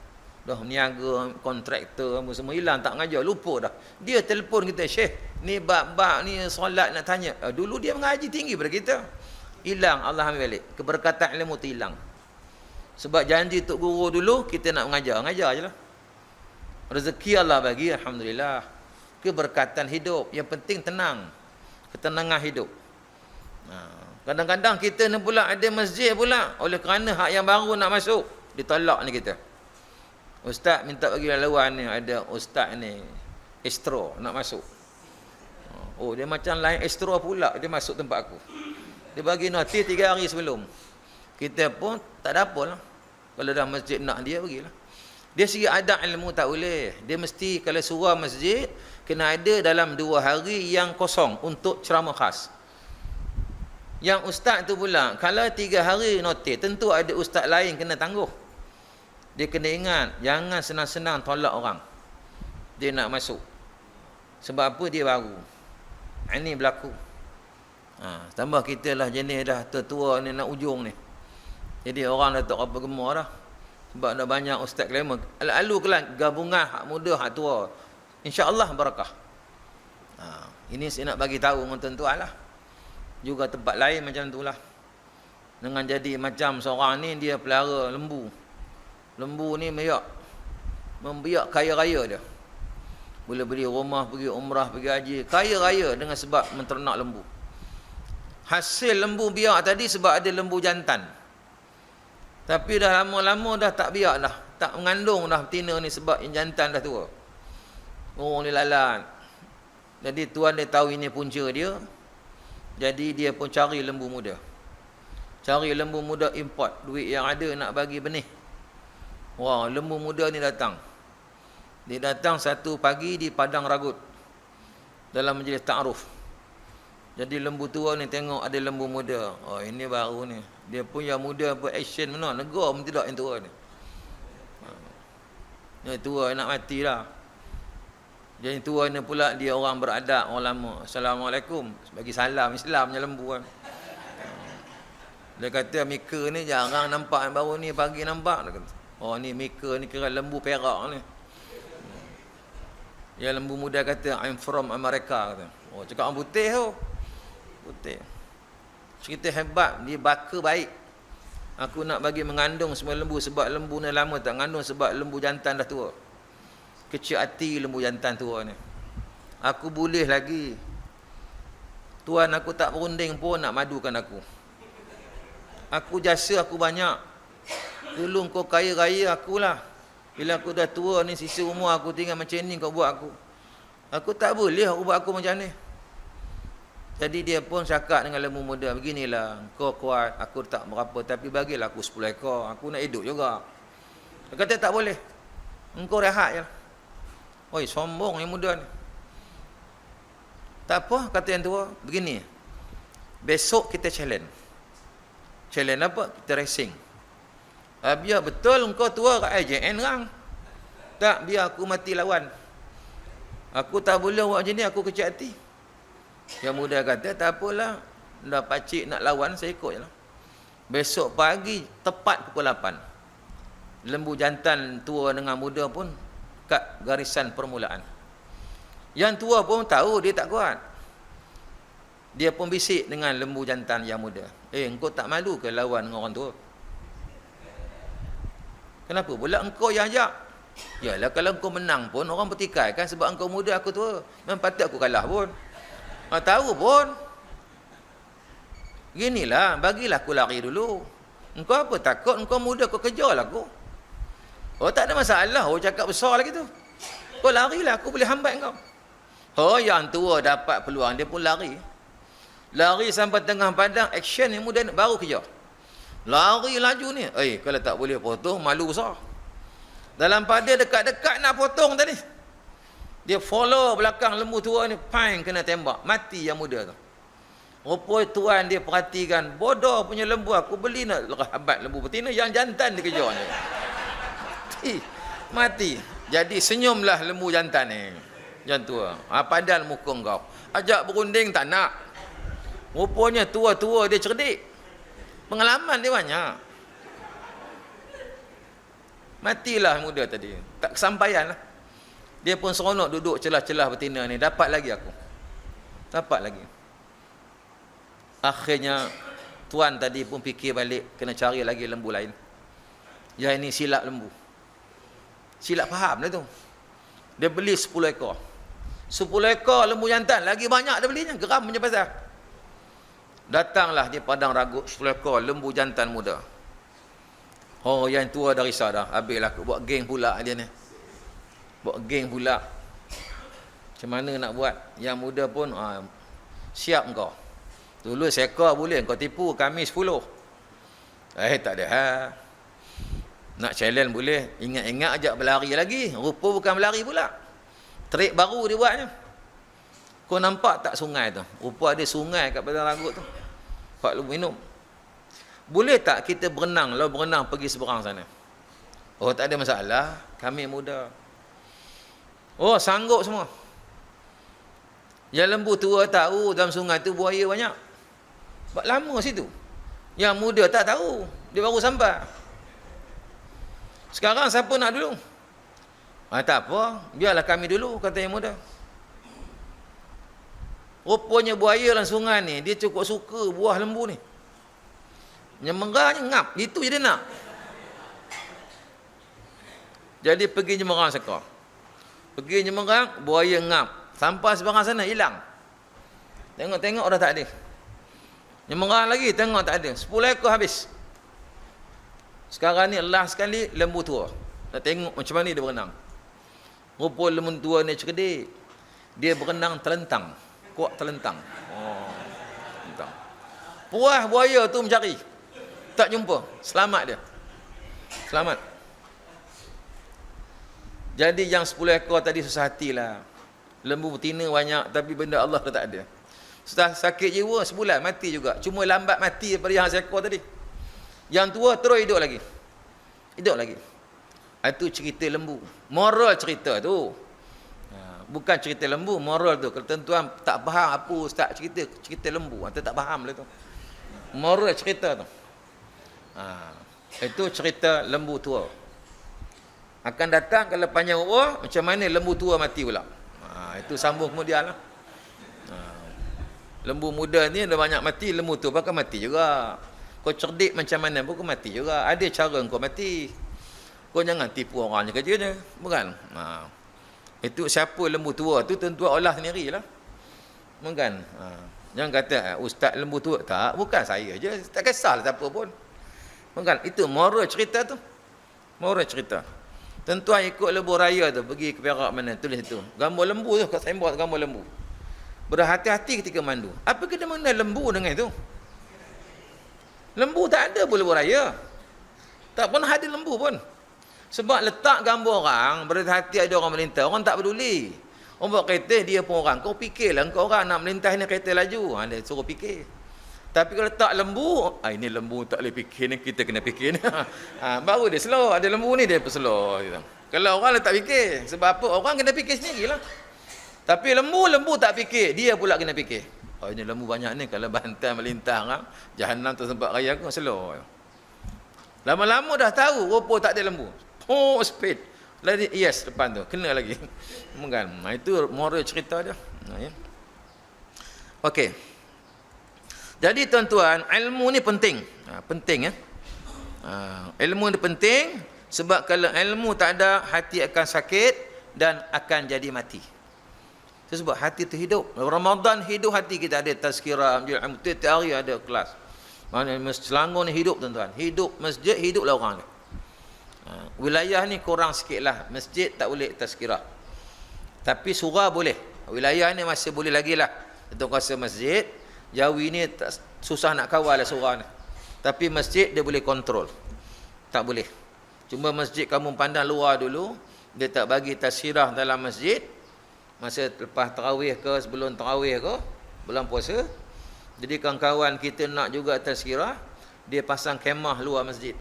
Dah niaga, kontraktor, semua hilang, tak ngajar, lupa dah. Dia telefon kita, Syekh, ni bab-bab ni solat nak tanya. Dulu dia mengaji tinggi pada kita. Hilang, Allah ambil balik. Keberkatan ilmu tu hilang. Sebab janji Tok Guru dulu, kita nak mengajar je lah. Rezeki Allah bagi, Alhamdulillah. Keberkatan hidup. Yang penting tenang. Ketenangan hidup. Kadang-kadang kita ni pula ada masjid pula. Oleh kerana hak yang baru nak masuk, ditolak ni kita. Ustaz minta bagi laluan ni. Ada ustaz ni, Astro nak masuk. Oh, dia macam lain Astro pula. Dia masuk tempat aku. Dia bagi notis 3 hari sebelum. Kita pun tak ada apa lah. Kalau dah masjid nak dia, pergilah. Dia segi ada ilmu tak boleh. Dia mesti kalau surah masjid, kena ada dalam 2 hari yang kosong untuk ceramah khas. Yang ustaz tu pula, kalau 3 hari notis, tentu ada ustaz lain kena tangguh. Dia kena ingat, jangan senang-senang tolak orang. Dia nak masuk. Sebab apa? Dia baru. Ini berlaku. Tambah kita lah jenis dah tua-tua ni nak ujung ni. Jadi orang dah tak apa gemar dah. Sebab dah banyak ustaz glamour. Lalu kelan gabungan hak muda hak tua. Insya-Allah barakah. Ini saya nak bagi tahu dengan tuan-tuan lah. Juga tempat lain macam itulah. Dengan jadi macam seorang ni dia pelara lembu. Lembu ni membiak kaya raya dia. Boleh beli rumah, pergi umrah, pergi haji. Kaya raya dengan sebab menternak lembu. Hasil lembu biak tadi sebab ada lembu jantan. Tapi dah lama-lama dah tak biak dah. Tak mengandung dah betina ni sebab yang jantan dah tua. Oh ni lalat. Jadi tuan dia tahu ini punca dia. Jadi dia pun cari lembu muda. Cari lembu muda import. Duit yang ada nak bagi benih. Wah, lembu muda ni datang. Dia datang satu pagi di Padang Ragut. Dalam majlis ta'aruf. Jadi lembu tua ni tengok ada lembu muda. Oh ini baru ni. Dia pun yang muda pun action mana. Negar pun tidak yang tua ni. Yang tua nak mati dah. Jadi tua ni pula dia orang beradab, orang lama. Assalamualaikum. Bagi salam Islamnya lembu kan. Dia kata Mika ni jarang nampak yang baru ni pagi nampak. Dia kata, oh ni Mika ni kira lembu perak ni. Yang lembu muda kata I'm from America kata. Oh cakap orang putih tu. Putih. Cerita hebat, dia baka baik. Aku nak bagi mengandung semua lembu sebab lembu ni lama tak mengandung sebab lembu jantan dah tua. Kecil hati lembu jantan tua ni. Aku boleh lagi. Tuan aku tak berunding pun nak madukan aku. Aku jasa aku banyak. Dulu kau kaya raya akulah. Bila aku dah tua ni sisa umur aku tinggal macam ni kau buat aku. Aku tak boleh aku buat aku macam ni. Jadi dia pun cakap dengan lembu muda, beginilah, kau kuat, aku tak berapa, tapi bagilah aku 10 ekor, aku nak hidup juga. Dia kata tak boleh, engkau rehat je. Oi, sombong yang muda ni. Tak apa, kata yang tua, begini, besok kita challenge. Challenge apa? Kita racing. Biar betul engkau tua kat IJN kan? Tak, biar aku mati lawan. Aku tak boleh buat macam ni, aku kecil hati. Yang muda kata, tak apalah. Dah pakcik nak lawan, saya ikut je lah. Besok pagi, tepat pukul 8. Lembu jantan tua dengan muda pun kat garisan permulaan. Yang tua pun tahu dia tak kuat. Dia pun bisik dengan lembu jantan yang muda. Engkau tak malu ke lawan dengan orang tua? Kenapa pula engkau yang ajak? Yalah kalau engkau menang pun orang bertikai kan sebab engkau muda aku tua. Memang patut aku kalah pun. Tahu pun. Ginilah, bagilah aku lari dulu. Engkau apa takut? Engkau muda, kau kejarlah aku. Oh tak ada masalah. Oh cakap besar lagi tu. Kau larilah, aku boleh hambat kau. Oh yang tua dapat peluang, dia pun lari. Lari sampai tengah padang, action yang muda baru kejar. Lari laju ni. Kalau tak boleh potong, malu besar. Dalam pada dekat-dekat nak potong tadi. Dia follow belakang lembu tua ni, pang kena tembak, mati yang muda tu. Rupanya tuan dia perhatikan, bodoh punya lembu, aku beli nak rabat lembu betina, yang jantan dia kejar ni. Mati. Jadi senyumlah lembu jantan ni. Yang tua. Padahal muka kau. Ajak berunding tak nak. Rupanya tua-tua dia cerdik. Pengalaman dia banyak. Matilah muda tadi. Tak kesampaian lah. Dia pun seronok duduk celah-celah betina ni. Dapat lagi aku. Dapat lagi. Akhirnya, tuan tadi pun fikir balik. Kena cari lagi lembu lain. Yang ini silap lembu. Silap faham dah tu. Dia beli 10 ekor. 10 ekor lembu jantan. Lagi banyak dia belinya. Geram punya pasal. Datanglah di Padang Ragut 10 ekor lembu jantan muda. Oh, yang tua dah risau dah. Habislah aku buat geng pula dia ni. Buat geng pula. Macam mana nak buat? Yang muda pun siap kau. Dulu seekor boleh kau tipu, kami 10. Tak ada Nak challenge boleh. Ingat-ingat ajak berlari lagi. Rupa bukan berlari pula. Trik baru dia buatnya. Kau nampak tak sungai tu? Rupa ada sungai kat Padang Ragut tu. Pak lu minum. Boleh tak kita berenang? Lalu berenang pergi seberang sana. Oh tak ada masalah. Kami muda. Oh sanggup semua. Yang lembu tua tahu dalam sungai tu buaya banyak. Sebab lama situ. Yang muda tak tahu. Dia baru sampai. Sekarang siapa nak dulu? Tak apa, biarlah kami dulu, kata yang muda. Rupanya buaya dalam sungai ni, dia cukup suka buah lembu ni. Nyemerangnya ngap, itu je dia nak. Jadi pergi nyemerang sekar. Pergi nyemerang, buaya ngap. Sampai seberang sana, hilang. Tengok-tengok dah tak ada. Nyemerang lagi, tengok tak ada. 10 ekor habis. Sekarang ni last sekali, lembu tua. Nak tengok macam mana dia berenang. Rupa lembu tua ni cerdik. Dia berenang terlentang. Kuat terlentang. Terlentang. Puas buaya tu mencari. Tak jumpa. Selamat dia. Selamat. Jadi yang 10 ekor tadi susah hatilah. Lembu betina banyak tapi benda Allah dah tak ada. Sudah sakit jiwa sebulan mati juga. Cuma lambat mati daripada yang seekor tadi. Yang tua terus hidup lagi. Hidup lagi. Itu cerita lembu. Moral cerita tu. Bukan cerita lembu, moral tu. Kalau tuan-tuan tak faham apa ustaz cerita lembu, anda tak faham lah tu. Moral cerita tu. Itu cerita lembu tua. Akan datang kalau panjang umur, macam mana lembu tua mati pula. Itu sambung kemudian lah. Lembu muda ni dah banyak mati, lembu tu pakai mati juga. Kau cerdik macam mana pun kau mati juga. Ada cara kau mati. Kau jangan tipu orang je kerjanya. Bukan? Itu siapa lembu tua tu tentu olah sendirilah. Bukan? Jangan kata ustaz lembu tua. Tak, bukan saya je. Tak kisahlah siapa pun. Bukan? Itu moral cerita tu. Moral cerita. Tentuan ikut lembu raya tu. Pergi ke Perak mana. Tulis tu. Gambar lembu tu. Kat signboard gambar lembu. Berhati-hati ketika mandu. Apa kena mana lembu dengan itu? Lembu tak ada pun lembu raya. Tak pernah ada lembu pun. Sebab letak gambar orang, berhati-hati ada orang melintas. Orang tak peduli. Orang buat kereta, dia pun orang. Kau fikirlah, kau orang nak melintas ni kereta laju. Dia suruh fikir. Tapi kalau letak lembu, ini lembu tak boleh fikir ni, kita kena fikir ni. Baru dia slow. Ada lembu ni, dia pun slow. Kalau orang letak fikir. Sebab apa? Orang kena fikir sendirilah. Tapi lembu tak fikir. Dia pula kena fikir. Ini lembu banyak ni. Kalau bantai melintang, jahanam tu tempat raya aku slow. Lama-lama dah tahu, rupa tak ada lembu. Speed. Lari, yes, depan tu. Kena lagi. Bukan. Itu moral cerita dia. Ya. Okey. Jadi tuan-tuan, ilmu ni penting. Penting ya. Ilmu ni penting. Sebab kalau ilmu tak ada, hati akan sakit dan akan jadi mati. Sebab hati tu hidup. Ramadan hidup hati kita, ada tazkirah, tiap hari ada kelas. Mana Selangor ni hidup tuan-tuan. Hidup masjid, hiduplah orang ni. Wilayah ni kurang sikit lah. Masjid tak boleh tazkirah. Tapi surah boleh. Wilayah ni masih boleh lagi lah. Itu kuasa masjid. Jawi ni susah nak kawal lah surah ni. Tapi masjid dia boleh kontrol. Tak boleh. Cuma masjid kamu pandang luar dulu. Dia tak bagi tazkirah dalam masjid. Masa lepas tarawih ke, sebelum tarawih ke, bulan puasa. Jadi kawan-kawan kita nak juga tazkirah, dia pasang kemah luar masjid.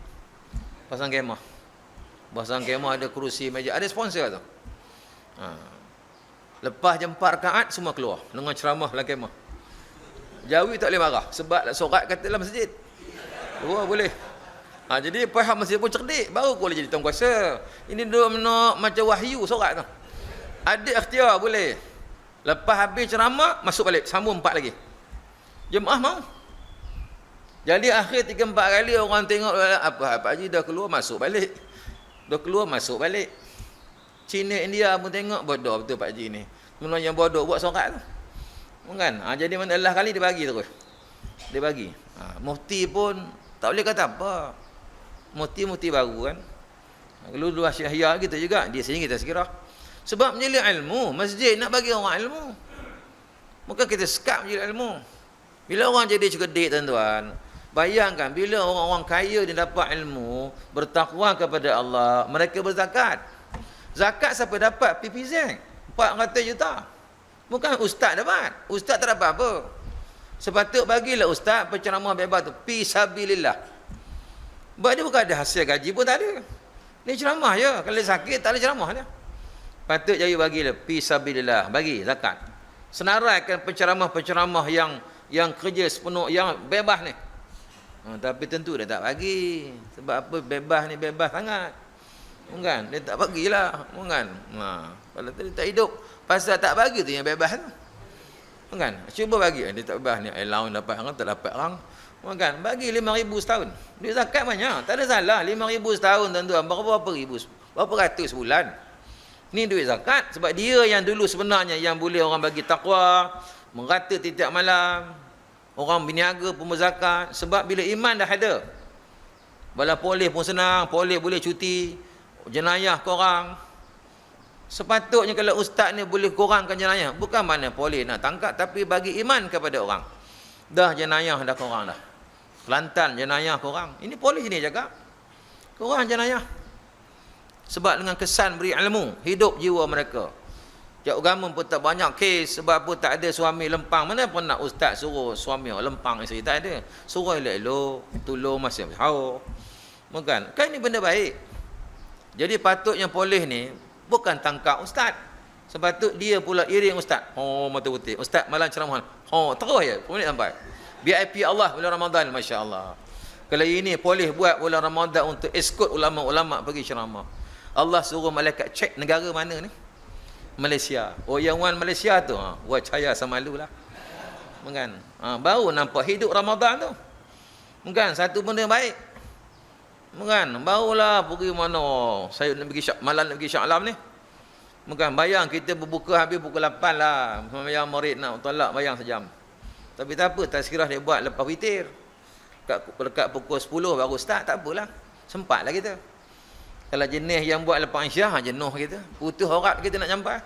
Pasang kemah. Pasang kemah, ada kerusi, meja. Ada sponsor tu. Lepas jam 4 rakaat, semua keluar. Dengan ceramah dalam kemah. Jawi tak boleh marah. Sebab sorat kata dalam masjid. Luar boleh. Jadi pihak masjid pun cerdik. Baru boleh jadi tuan kuasa. Ini duduk macam wahyu sorat tu. Ada ikhtiar boleh. Lepas habis ceramah, masuk balik. Sambung 4 lagi. Jemaah mau. Jadi akhir 3-4 kali orang tengok apa Haji dah keluar masuk balik. Dah keluar masuk balik. Cina India pun tengok bodoh betul Pak Haji ni. Sebenarnya yang bodoh buat sorat tu. Bukan? Jadi mana Allah kali dia bagi terus. Dia bagi. Mufti pun tak boleh kata apa. Mufti baru kan. Kalau dua syahya kita juga dia sendiri kita sekirah. Sebab menjadi ilmu, masjid nak bagi orang ilmu. Maka kita sekap menjadi ilmu. Bila orang jadi cerdik tuan-tuan, bayangkan bila orang-orang kaya dia dapat ilmu, bertakwa kepada Allah, mereka berzakat. Zakat siapa dapat? PPZ 400 juta. Bukan ustaz dapat. Ustaz tak dapat apa. Sepatut bagilah ustaz penceramah bebas tu fisabilillah. Sebab dia bukan ada hasil gaji pun tak ada. Ni ceramah je. Kalau sakit tak ada ceramah dia. Patut jadi bagilah fisabilillah, bagi zakat. Senaraikan penceramah-penceramah yang kerja sepenuh, yang bebas ni. Tapi tentu dia tak bagi. Sebab apa? Bebas ni bebas sangat. Kan? Dia tak bagilah. Kan? Kalau dia tak hidup, pasal tak bagi tu yang bebas tu. Kan? Cuba bagi. Dia tak bebas ni. Allowance dapat orang, tak dapat orang. Kan? Bagi 5,000 setahun. Duit zakat banyak. Tak ada salah. 5,000 setahun tuan-tuan. Berapa ribu? Berapa ratus bulan? Ni duit zakat. Sebab dia yang dulu sebenarnya yang boleh orang bagi taqwa, merata tiap malam, orang berniaga pun berzakat. Sebab bila iman dah ada, bala polis pun senang, polis boleh cuti jenayah korang. Sepatutnya kalau ustaz ni boleh kurangkan jenayah, bukan mana polis nak tangkap, tapi bagi iman kepada orang. Dah jenayah dah korang dah, Kelantan jenayah korang, ini polis ni jaga korang jenayah. Sebab dengan kesan beri ilmu, hidup jiwa mereka. Jak agama pun tak banyak kes. Sebab apa? Tak ada suami lempang. Mana pun nak ustaz suruh suami lempang isteri. Tak ada. Suruh elok-elok, tolong masih sahur. Bukan? Kan ini benda baik. Jadi patutnya polis ni bukan tangkap ustaz. Sebab tu dia pula iring ustaz. Mata putih. Ustaz malam ceramah. Terus je. Minit sampai. VIP Allah bulan Ramadan. Masya Allah. Kalau ini polis buat bulan Ramadan untuk escort ulama-ulama pergi ceramah. Allah suruh malaikat cek negara mana ni? Malaysia. Yang one Malaysia tu, buat cahaya sama lu lah. Kan? Baru nampak hidup Ramadan tu. Kan? Satu benda baik. Kan? Barulah pergi mana? Saya nak pergi malam nak pergi Syak Alam ni. Kan? Bayang kita berbuka habis pukul 8 lah. Bayang murid nak tolak bayang sejam. Tapi tak apa, tazkirah dia buat lepas witir. Dekat pukul 10 baru start, tak apalah. Sempatlah kita. Kalau jenis yang buat lepas Aisyah, jenuh kita. Putus horat kita nak sampai.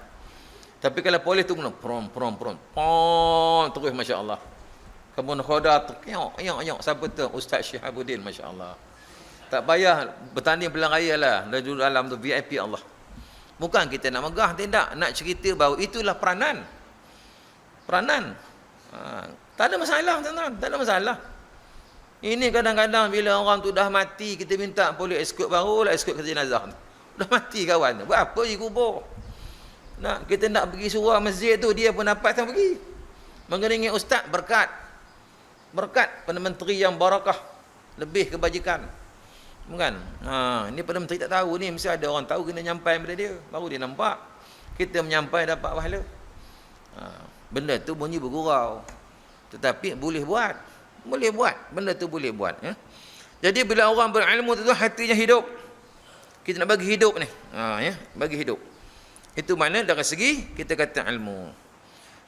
Tapi kalau polis tu kena prom. Terus Masya Allah. Kemudian khoda tu, ayok. Siapa tu? Ustaz Syihabuddin, Masya Allah. Tak payah bertanding pelang raya lah. Dah duduk dalam tu, VIP Allah. Bukan kita nak megah, tidak. Nak cerita bahawa itulah peranan. Tak ada masalah, tuan-tuan. Tak ada masalah. Ini kadang-kadang bila orang tu dah mati, kita minta polis escort, barulah escort ke jenazah. Dah mati kawan. Buat apa je kubur? Kita nak pergi surau masjid tu, dia pun dapat tak pergi. Mengiringi ustaz berkat. Berkat Perdana Menteri yang barakah. Lebih kebajikan. Bukan? Ini Perdana Menteri tak tahu ni. Mesti ada orang tahu kena nyampai pada dia. Baru dia nampak. Kita menyampai dapat pahala. Benda tu bunyi bergurau. Tetapi boleh buat. Benda tu boleh buat. Jadi bila orang berilmu tu hatinya hidup. Kita nak bagi hidup ni. Bagi hidup. Itu mana dari segi kita kata ilmu.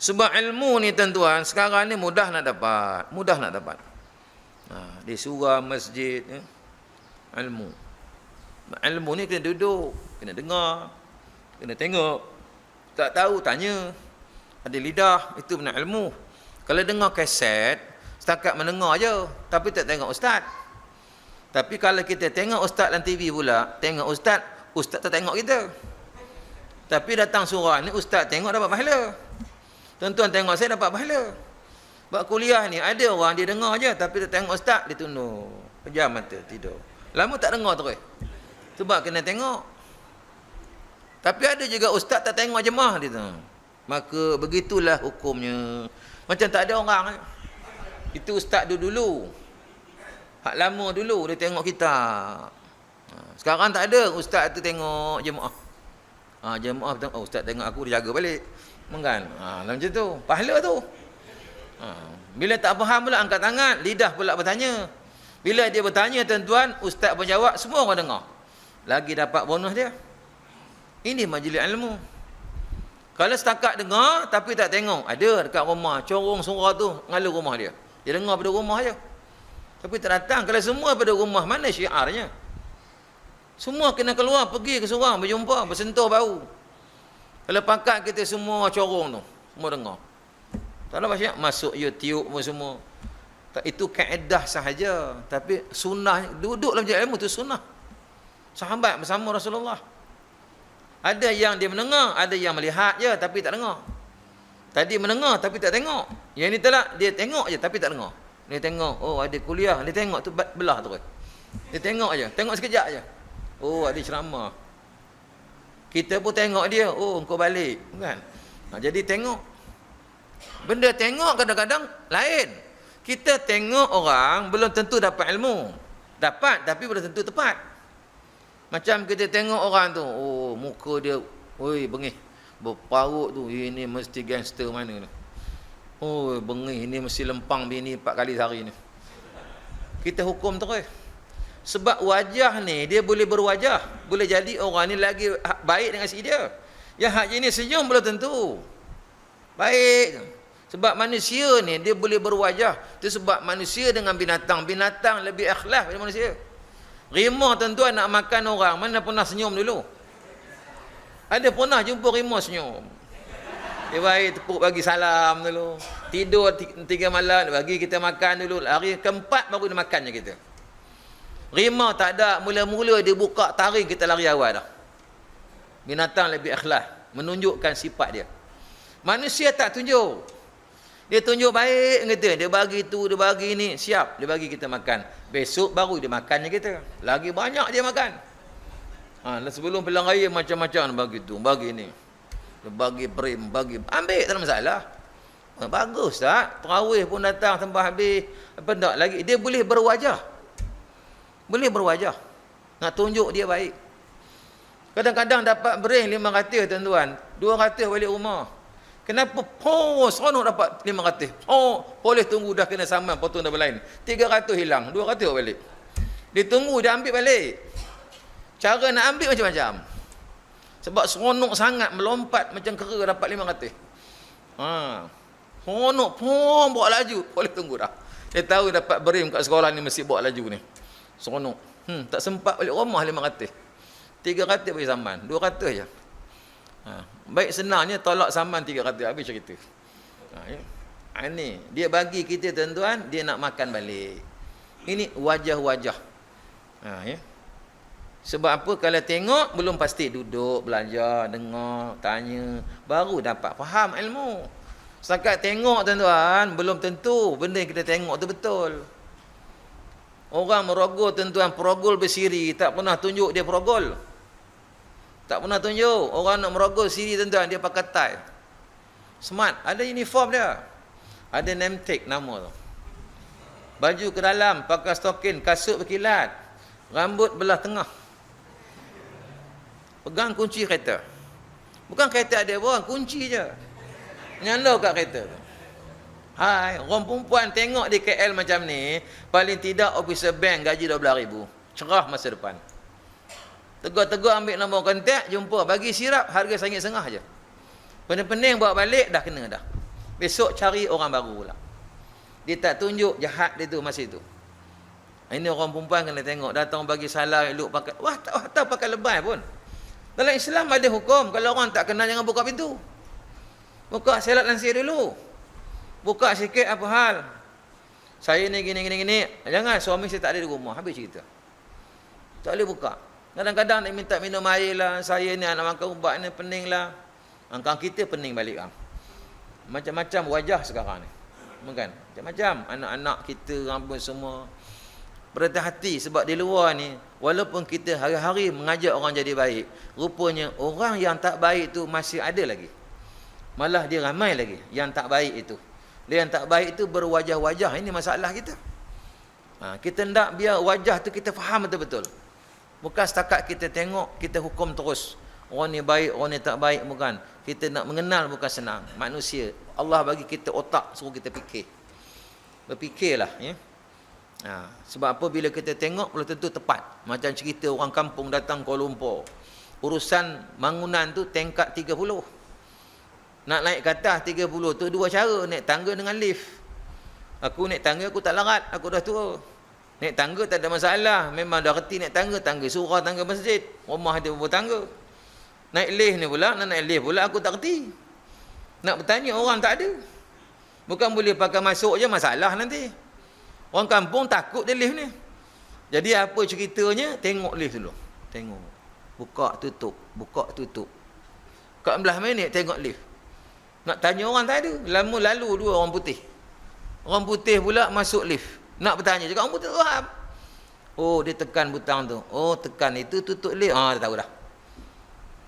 Sebab ilmu ni tuan-tuan, sekarang ni mudah nak dapat. Di surau masjid. Ilmu. Ilmu ni kena duduk, kena dengar, kena tengok. Tak tahu, tanya. Ada lidah, itu benar ilmu. Kalau dengar kaset, setakat mendengar je, tapi tak tengok ustaz. Tapi kalau kita tengok ustaz dalam TV pula, tengok ustaz tak tengok kita. Tapi datang surah ni, ustaz tengok dapat pahala. Tuan-tuan tengok saya dapat pahala. Buat kuliah ni, ada orang dia dengar je, tapi tak tengok ustaz, dia tunduk. Pejam mata, tidur. Lama tak dengar terus. Sebab kena tengok. Tapi ada juga ustaz tak tengok jemaah dia tu. Maka begitulah hukumnya. Macam tak ada orang. Itu ustaz dulu. Hak lama dulu dia tengok kita. Sekarang tak ada ustaz tu tengok jemaah. Jemaah ustaz tengok aku, dia jaga balik. Kan? Macam tu. Pahala tu. Bila tak faham pula angkat tangan, lidah pula bertanya. Bila dia bertanya tuan-tuan, ustaz pun jawab, semua orang dengar. Lagi dapat bonus dia. Ini majlis ilmu. Kalau setakat dengar tapi tak tengok, ada dekat rumah corong surah tu ngalur rumah dia. Dia dengar pada rumah je. Tapi tak datang. Kalau semua pada rumah, mana syiarnya? Semua kena keluar pergi ke surau berjumpa, bersentuh bau. Kalau pakat kita semua corong tu, semua dengar. Tak ada pasal masuk YouTube pun semua. Tak, itu kaedah sahaja. Tapi sunnah, duduk dalam ilmu tu sunnah. Sahabat bersama Rasulullah. Ada yang dia mendengar, ada yang melihat je tapi tak dengar. Tadi mendengar tapi tak tengok. Yang ni tak, dia tengok je tapi tak dengar. Dia tengok, ada kuliah, dia tengok tu belah terus. Dia tengok je, tengok sekejap je. Ada ceramah. Kita pun tengok dia, engkau balik, kan? Jadi tengok. Benda tengok kadang-kadang lain. Kita tengok orang belum tentu dapat ilmu. Dapat tapi belum tentu tepat. Macam kita tengok orang tu, oh muka dia, oi bengih. Berparut tu, ini mesti gangster mana ni. Oh bengih, ini mesti lempang bini 4 kali sehari ni. Kita hukum terus. Sebab wajah ni dia boleh berwajah, boleh jadi orang ni lagi baik dengan si dia. Yang hak jenis senyum belum tentu baik. Sebab manusia ni dia boleh berwajah. Itu sebab manusia dengan binatang, binatang lebih ikhlas daripada manusia. Rimau tuan-tuan nak makan orang, mana pernah senyum dulu? Ada pernah jumpa rimau senyum? Dia baik tepuk bagi salam dulu. Tidur 3 malam bagi kita makan dulu. Hari keempat baru dia makannya kita. Rimau tak ada, mula-mula dia buka taring kita lari awal dah. Binatang lebih ikhlas, menunjukkan sifat dia. Manusia tak tunjuk. Dia tunjuk baik kata, dia bagi tu, dia bagi ni, siap, dia bagi kita makan. Besok baru dia makannya kita. Lagi banyak dia makan. Sebelum pelang raya macam-macam bagi tu, bagi ni. Dia bagi prim, bagi, ambil tak ada masalah. Bagus tak? Tarawih pun datang tambah habis. Apa tak lagi? Dia boleh berwajah. Boleh berwajah. Nak tunjuk dia baik. Kadang-kadang dapat bering 500 tuan-tuan. 200 balik rumah. Kenapa? Seronok dapat 500. Boleh tunggu dah kena saman potong dah lain. 300 hilang. 200 balik. Dia tunggu, dia ambil balik. Cara nak ambil macam-macam. Sebab seronok sangat melompat macam kera dapat 500. Seronok pun bawa laju. Boleh tunggu dah. Dia tahu dapat bering kat sekolah ni mesti bawa laju ni. Seronok. Tak sempat balik rumah 500. 300 bagi saman. 200 je. Baik senangnya tolak saman 300. Habis cerita. Ini. Dia bagi kita tuan-tuan, dia nak makan balik. Ini wajah-wajah. Ya. Sebab apa? Kalau tengok, belum pasti duduk, belajar, dengar, tanya. Baru dapat faham ilmu. Setakat tengok tuan-tuan, belum tentu benda yang kita tengok tu betul. Orang merogol tuan-tuan, perogol bersiri, tak pernah tunjuk dia perogol. Tak pernah tunjuk. Orang nak merogol siri tuan-tuan, dia pakai tie. Smart, ada uniform dia. Ada name tag nama tu. Baju ke dalam, pakai stokin, kasut berkilat. Rambut belah tengah. Pegang kunci kereta. Bukan kereta ada orang, kunci je. Nyala kat kereta tu. Hai, orang perempuan tengok di KL macam ni, paling tidak officer bank gaji 12,000. Cerah masa depan. Tegur-tegur ambil nombor kontak, jumpa, bagi sirap harga RM1.5 je. Pening-pening bawa balik, dah kena dah. Besok cari orang baru pula. Dia tak tunjuk jahat dia tu masa itu. Ini orang perempuan kena tengok, datang bagi salam, elok pakai, tak pakai lebay pun. Dalam Islam ada hukum, kalau orang tak kenal jangan buka pintu. Buka selat lansir dulu. Buka sikit apa hal. Saya ni gini. Jangan, suami saya tak ada di rumah. Habis cerita. Tak boleh buka. Kadang-kadang nak minta minum air lah. Saya ni nak makan ubat ni pening lah. Angkang kita pening balik kan. Macam-macam wajah sekarang ni. Bukan? Macam-macam. Anak-anak kita rambut semua. Berhati-hati sebab di luar ni, walaupun kita hari-hari mengajak orang jadi baik, rupanya orang yang tak baik tu masih ada lagi. Malah dia ramai lagi yang tak baik itu. Dia yang tak baik itu berwajah-wajah. Ini masalah kita. Kita hendak biar wajah tu kita faham betul-betul. Bukan setakat kita tengok, kita hukum terus. Orang ni baik, orang ni tak baik, bukan. Kita nak mengenal bukan senang. Manusia. Allah bagi kita otak, suruh kita fikir. Berfikirlah. Ya? Sebab apa bila kita tengok, belum tentu tepat. Macam cerita orang kampung datang Kuala Lumpur. Urusan bangunan tu tingkat 30. Nak naik ke atas 30 tu dua cara, naik tangga dengan lift. Aku naik tangga aku tak larat, aku dah tua. Naik tangga tak ada masalah, memang dah reti naik tangga, tangga surah, tangga masjid. Rumah dia bertangga. Naik lift ni pula, nak naik lift pula aku tak reti. Nak bertanya orang tak ada. Bukan boleh pakai masuk je, masalah nanti. Orang kampung takut dia lift ni. Jadi apa ceritanya? Tengok lift dulu. Tengok. Buka tutup, buka tutup. Kat 11 minit tengok lift. Nak tanya orang tak ada. Lama lalu dua orang putih. Orang putih pula masuk lift. Nak bertanya juga orang putih faham. Oh, dia tekan butang tu. Oh, tekan itu tutup lift. Dah tahu dah.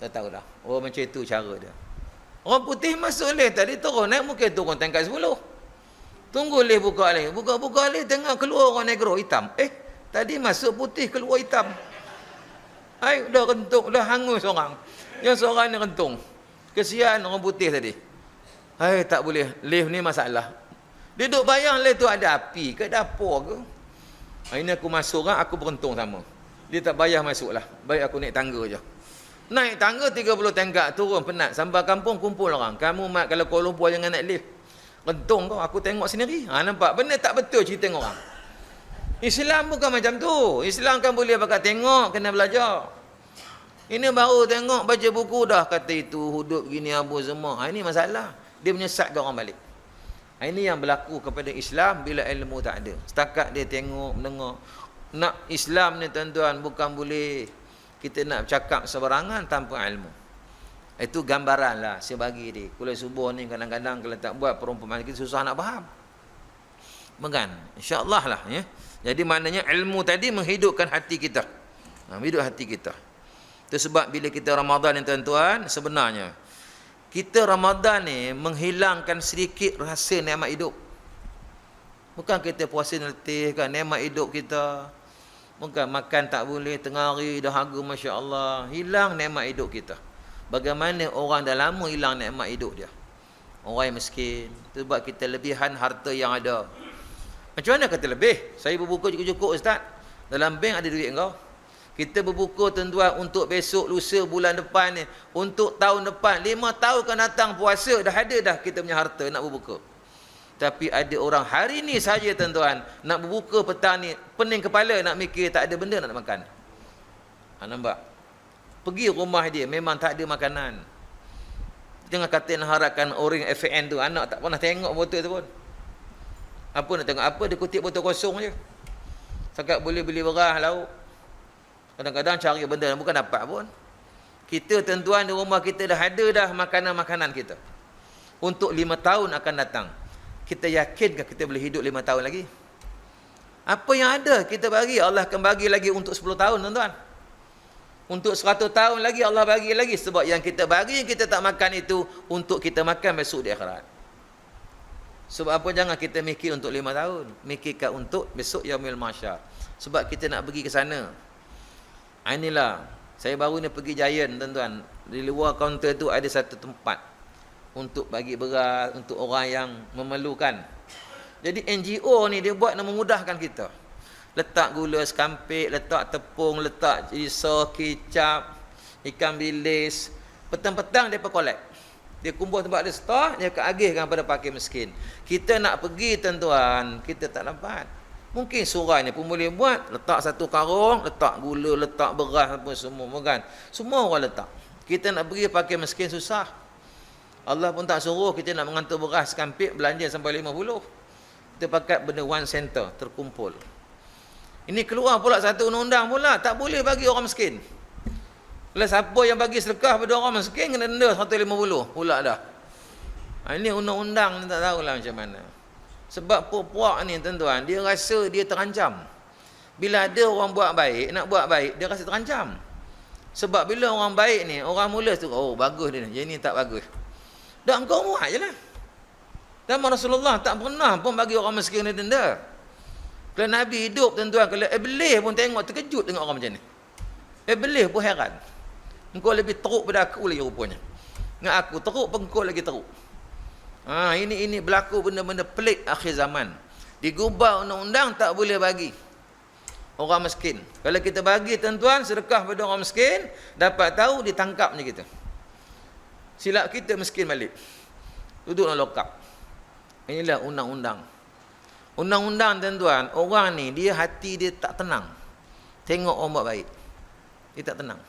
Dah tahu dah. Oh, macam itu cara dia. Orang putih masuk lift tadi turun naik, mungkin turun tingkat 10. Tunggu lift buka lift. Buka lift tengok keluar orang negro hitam. Tadi masuk putih keluar hitam. Dah rentung, dah hangus orang. Yang seorang ni rentung. Kesian orang putih tadi. Tak boleh. Lift ni masalah. Dia duduk bayang lift tu ada api ke dapur ke. Ini aku masuk kan, aku berentung sama. Dia tak bayar masuk lah. Baik aku naik tangga je. Naik tangga 30 tingkat, turun penat. Sampai kampung kumpul orang. Kamu mat kalau Kuala Lumpur jangan naik lift. Rentung kau, aku tengok sendiri. Nampak? Benda tak betul cerita orang. Islam bukan macam tu. Islam kan boleh pakai tengok, kena belajar. Ini baru tengok, baca buku dah kata itu, hudud gini apa semua. Ini masalah. Dia menyesatkan orang balik. Ini yang berlaku kepada Islam bila ilmu tak ada. Setakat dia tengok, mendengar. Nak Islam ni tuan-tuan, bukan boleh kita nak cakap seberangan tanpa ilmu. Itu gambaran lah saya bagi dia. Kuliah subuh ni kadang-kadang kalau tak buat perumpamaan kita susah nak faham. Bukan? InsyaAllah lah. Ya? Jadi maknanya ilmu tadi menghidupkan hati kita. Hidup hati kita. Itu sebab bila kita Ramadan ni tuan-tuan, sebenarnya kita Ramadan ni menghilangkan sedikit rasa nikmat hidup. Bukan kita puasa letih kan, nikmat hidup kita. Bukan makan tak boleh, tengah hari dahaga Masya Allah. Hilang nikmat hidup kita. Bagaimana orang dah lama hilang nikmat hidup dia. Orang yang miskin. Sebab kita lebihan harta yang ada. Macam mana kata lebih? Saya berbuka cukup-cukup Ustaz. Dalam bank ada duit kau. Kita berbuka tuan-tuan untuk besok, lusa, bulan depan ni. Untuk tahun depan. 5 tahun akan datang puasa. Dah ada dah kita punya harta nak berbuka. Tapi ada orang hari ni saja tuan-tuan. Nak berbuka petang ni. Pening kepala nak mikir tak ada benda nak makan. Nampak? Pergi rumah dia. Memang tak ada makanan. Jangan kata nak harapkan orang FAN tu. Anak tak pernah tengok botol tu pun. Apa nak tengok? Apa dia kutip botol kosong je. Sekat boleh beli beras lauk. Kadang-kadang cari benda yang bukan dapat pun. Kita tuan-tuan di rumah kita dah ada dah makanan-makanan kita. Untuk 5 tahun akan datang. Kita yakinkah kita boleh hidup 5 tahun lagi? Apa yang ada kita bagi, Allah akan bagi lagi untuk 10 tahun tuan-tuan. Untuk 100 tahun lagi Allah bagi lagi. Sebab yang kita bagi, yang kita tak makan itu untuk kita makan besok di akhirat. Sebab apa jangan kita mikir untuk 5 tahun. Mikirkan untuk besok yaumil mahsyar. Sebab kita nak pergi ke sana. Inilah, saya baru ni pergi Giant tuan-tuan. Di luar kaunter tu ada satu tempat untuk bagi beras untuk orang yang memerlukan. Jadi NGO ni dia buat nak memudahkan kita. Letak gula sekampik, letak tepung, letak risau, kicap, ikan bilis. Petang-petang dia collect. Dia kumpul tempat dia store, dia akan agihkan pada fakir miskin. Kita nak pergi tuan-tuan, kita tak dapat. Mungkin surau ni pun boleh buat. Letak satu karung, letak gula, letak beras apa semua. Bukan? Semua orang letak. Kita nak pergi pakai miskin susah. Allah pun tak suruh kita nak mengantar beras sekampik belanja sampai 50. Kita pakai benda one center, terkumpul. Ini keluar pula satu undang-undang pula. Tak boleh bagi orang miskin. Kalau siapa yang bagi sedekah pada orang miskin, kena denda 150 pula dah. Ini undang-undang ni tak tahulah macam mana. Sebab puak-puak ni tuan-tuan, dia rasa dia terancam. Bila ada orang buat baik, nak buat baik, dia rasa terancam. Sebab bila orang baik ni, orang mula tu, oh bagus dia ni, yang ni tak bagus. Dah engkau buat je lah. Dan Rasulullah tak pernah pun bagi orang miskin ni denda. Kalau Nabi hidup tuan-tuan, kalau Iblis pun tengok terkejut tengok orang macam ni. Iblis pun heran. Engkau lebih teruk pada aku lagi rupanya. Dengan aku teruk pun engkau lagi teruk. Ini berlaku benda-benda pelik akhir zaman. Digubah undang-undang tak boleh bagi orang miskin. Kalau kita bagi tuan-tuan sedekah pada orang miskin, dapat tahu ditangkapnya kita. Silap kita miskin balik. Duduk dalam lock up. Inilah undang-undang. Undang-undang tuan-tuan, orang ni dia hati dia tak tenang. Tengok orang buat baik. Dia tak tenang.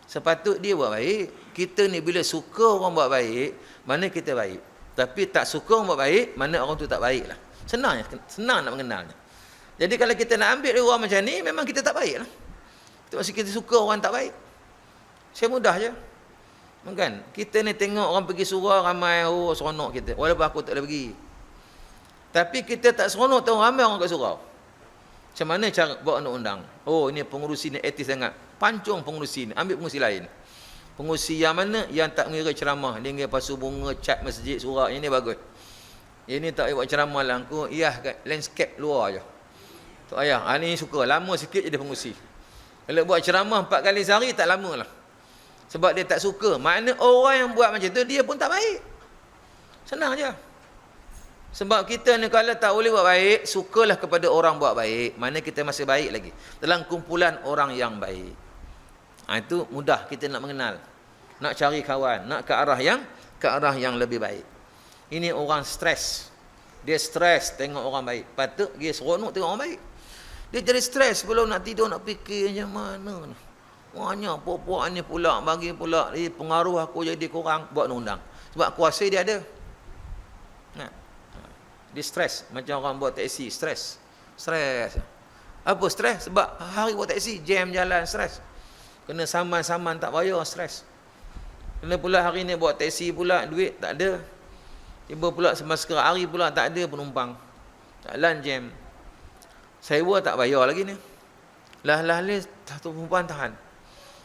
Sepatut dia buat baik. Kita ni bila suka orang buat baik, mana kita baik. Tapi tak suka orang buat baik, mana orang tu tak baik lah. Senang nak mengenalnya. Jadi kalau kita nak ambil orang macam ni, memang kita tak baik lah. Itu maksud kita suka orang tak baik. Saya mudah je. Kan? Kita ni tengok orang pergi surau ramai, oh seronok kita. Walaupun aku tak boleh pergi. Tapi kita tak seronok tahu ramai orang kat surau. Macam mana cara buat undang-undang? Oh, ini pengurusi ni etis sangat. Pancung pengurusi ni, ambil pengurusi lain. Pengurusi yang mana? Yang tak mengira ceramah. Dia ingat pasu bunga, cat masjid, surau. Ini bagus. Ini tak payah buat ceramah lah. Aku kat landscape luar je. Tak payah. Ni suka. Lama sikit jadi pengusi. Kalau buat ceramah 4 kali sehari, tak lama lah. Sebab dia tak suka. Makna orang yang buat macam tu, dia pun tak baik. Senang je. Sebab kita ni kalau tak boleh buat baik, sukalah kepada orang buat baik. Mana kita masih baik lagi. Dalam kumpulan orang yang baik. Itu mudah kita nak mengenal. Nak cari kawan. Nak ke arah yang lebih baik. Ini orang stres. Dia stres tengok orang baik. Patut dia seronok tengok orang baik. Dia jadi stres belum nak tidur, nak fikir macam mana. Wahnya puak-puak ni pula, bagi pula. Pengaruh aku jadi kurang. Buat undang. Sebab kuasa dia ada. Dia stres. Macam orang buat taksi, stres. Apa stres? Sebab hari buat taksi, jam jalan, stres. Kena saman-saman tak bayar, stres. Kena pula hari ni buat taksi pula, duit tak ada. Tiba pula semasa hari pula tak ada penumpang. Jalan jam. Sewa tak bayar lagi ni. Lah ni satu perempuan tahan.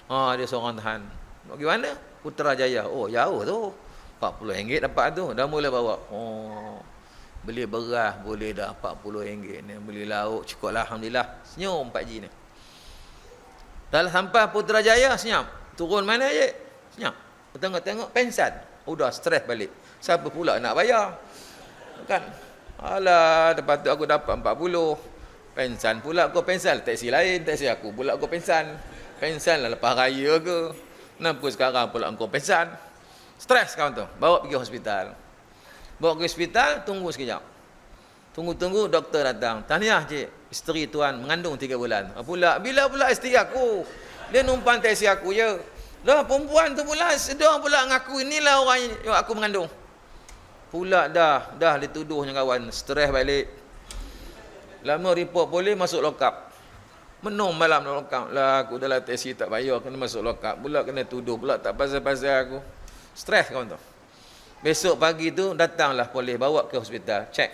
Dia seorang tahan. Bagaimana? Putrajaya. Oh, jauh tu. RM40 dapat tu. Dah mula bawa. Beli beras boleh dah RM40 ni. Beli lauk cukup lah. Alhamdulillah. Senyum Pak Ji ni. Dah sampai Putrajaya senyap. Turun mana je? Senyap. Tengok-tengok pensan. Udah stres balik. Siapa pula nak bayar? Kan? Alah, lepas tu aku dapat 40. Pensan pula aku pensan. Taksi lain, taksi aku pula aku pensan. Pensan lah lepas raya ke. Kenapa sekarang pula aku pensan? Stres kawan tu. Bawa pergi hospital. Bawa ke hospital, tunggu sekejap. Tunggu-tunggu, doktor datang. Tahniah cik, isteri tuan mengandung 3 bulan. Bila pula isteri aku? Dia numpang taksi aku je. Dah perempuan tu pula, sedang pula ngaku inilah orang yang aku mengandung. Pula dah dituduhnya kawan. Stres balik. Lama report boleh masuk lokap. Menung malam dalam lokap. Lah aku dalam taksi tak bayar, kena masuk lokap. Pula kena tuduh, pula tak pasal-pasal aku. Stres kawan tu. Besok pagi tu datanglah polis bawa ke hospital, cek.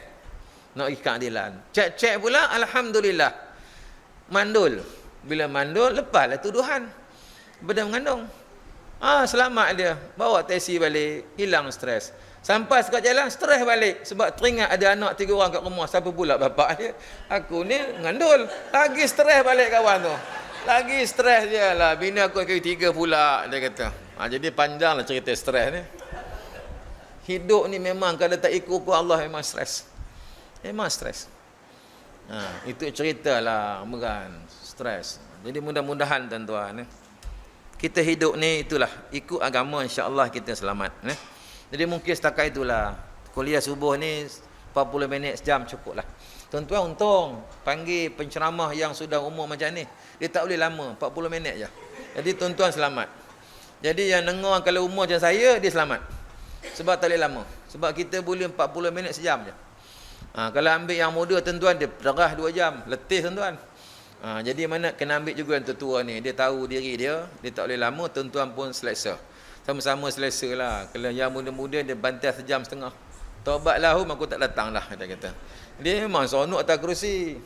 Nak pergi keadilan. Cek pula alhamdulillah. Mandul. Bila mandul lepaslah tuduhan. Benda mengandung. Selamat dia. Bawa taksi balik, hilang stres. Sampai sekat jalan stres balik sebab teringat ada anak 3 orang kat rumah. Siapa pula bapak dia? Aku ni ngandul. Lagi stres balik kawan tu. Lagi stres dia lah. Bina aku kali 3 pula dia kata. Jadi panjanglah cerita stres ni. Hidup ni memang kalau tak ikut Allah memang stres. Memang stres. Itu ceritalah bukan stres. Jadi mudah-mudahan tuan-tuan kita hidup ni itulah ikut agama, insya-Allah kita selamat. Jadi mungkin setakat itulah. Kuliah subuh ni 40 minit sejam cukuplah. Tuan-tuan untung panggil penceramah yang sudah umur macam ni. Dia tak boleh lama, 40 minit je. Jadi tuan-tuan selamat. Jadi yang dengar kalau umur macam saya dia selamat. Sebab tak boleh lama. Sebab kita boleh 40 minit sejam je. Kalau ambil yang muda tuan-tuan dia derah 2 jam, letih tuan-tuan. Jadi mana kena ambil juga yang tua ni. Dia tahu diri dia tak boleh lama, tuan-tuan pun selesa. Sama-sama selesa lah. Kalau yang muda-muda dia bantai 1.5 jam. Taubat lahum aku tak datang lah kata. Dia memang seronok atas kerusi.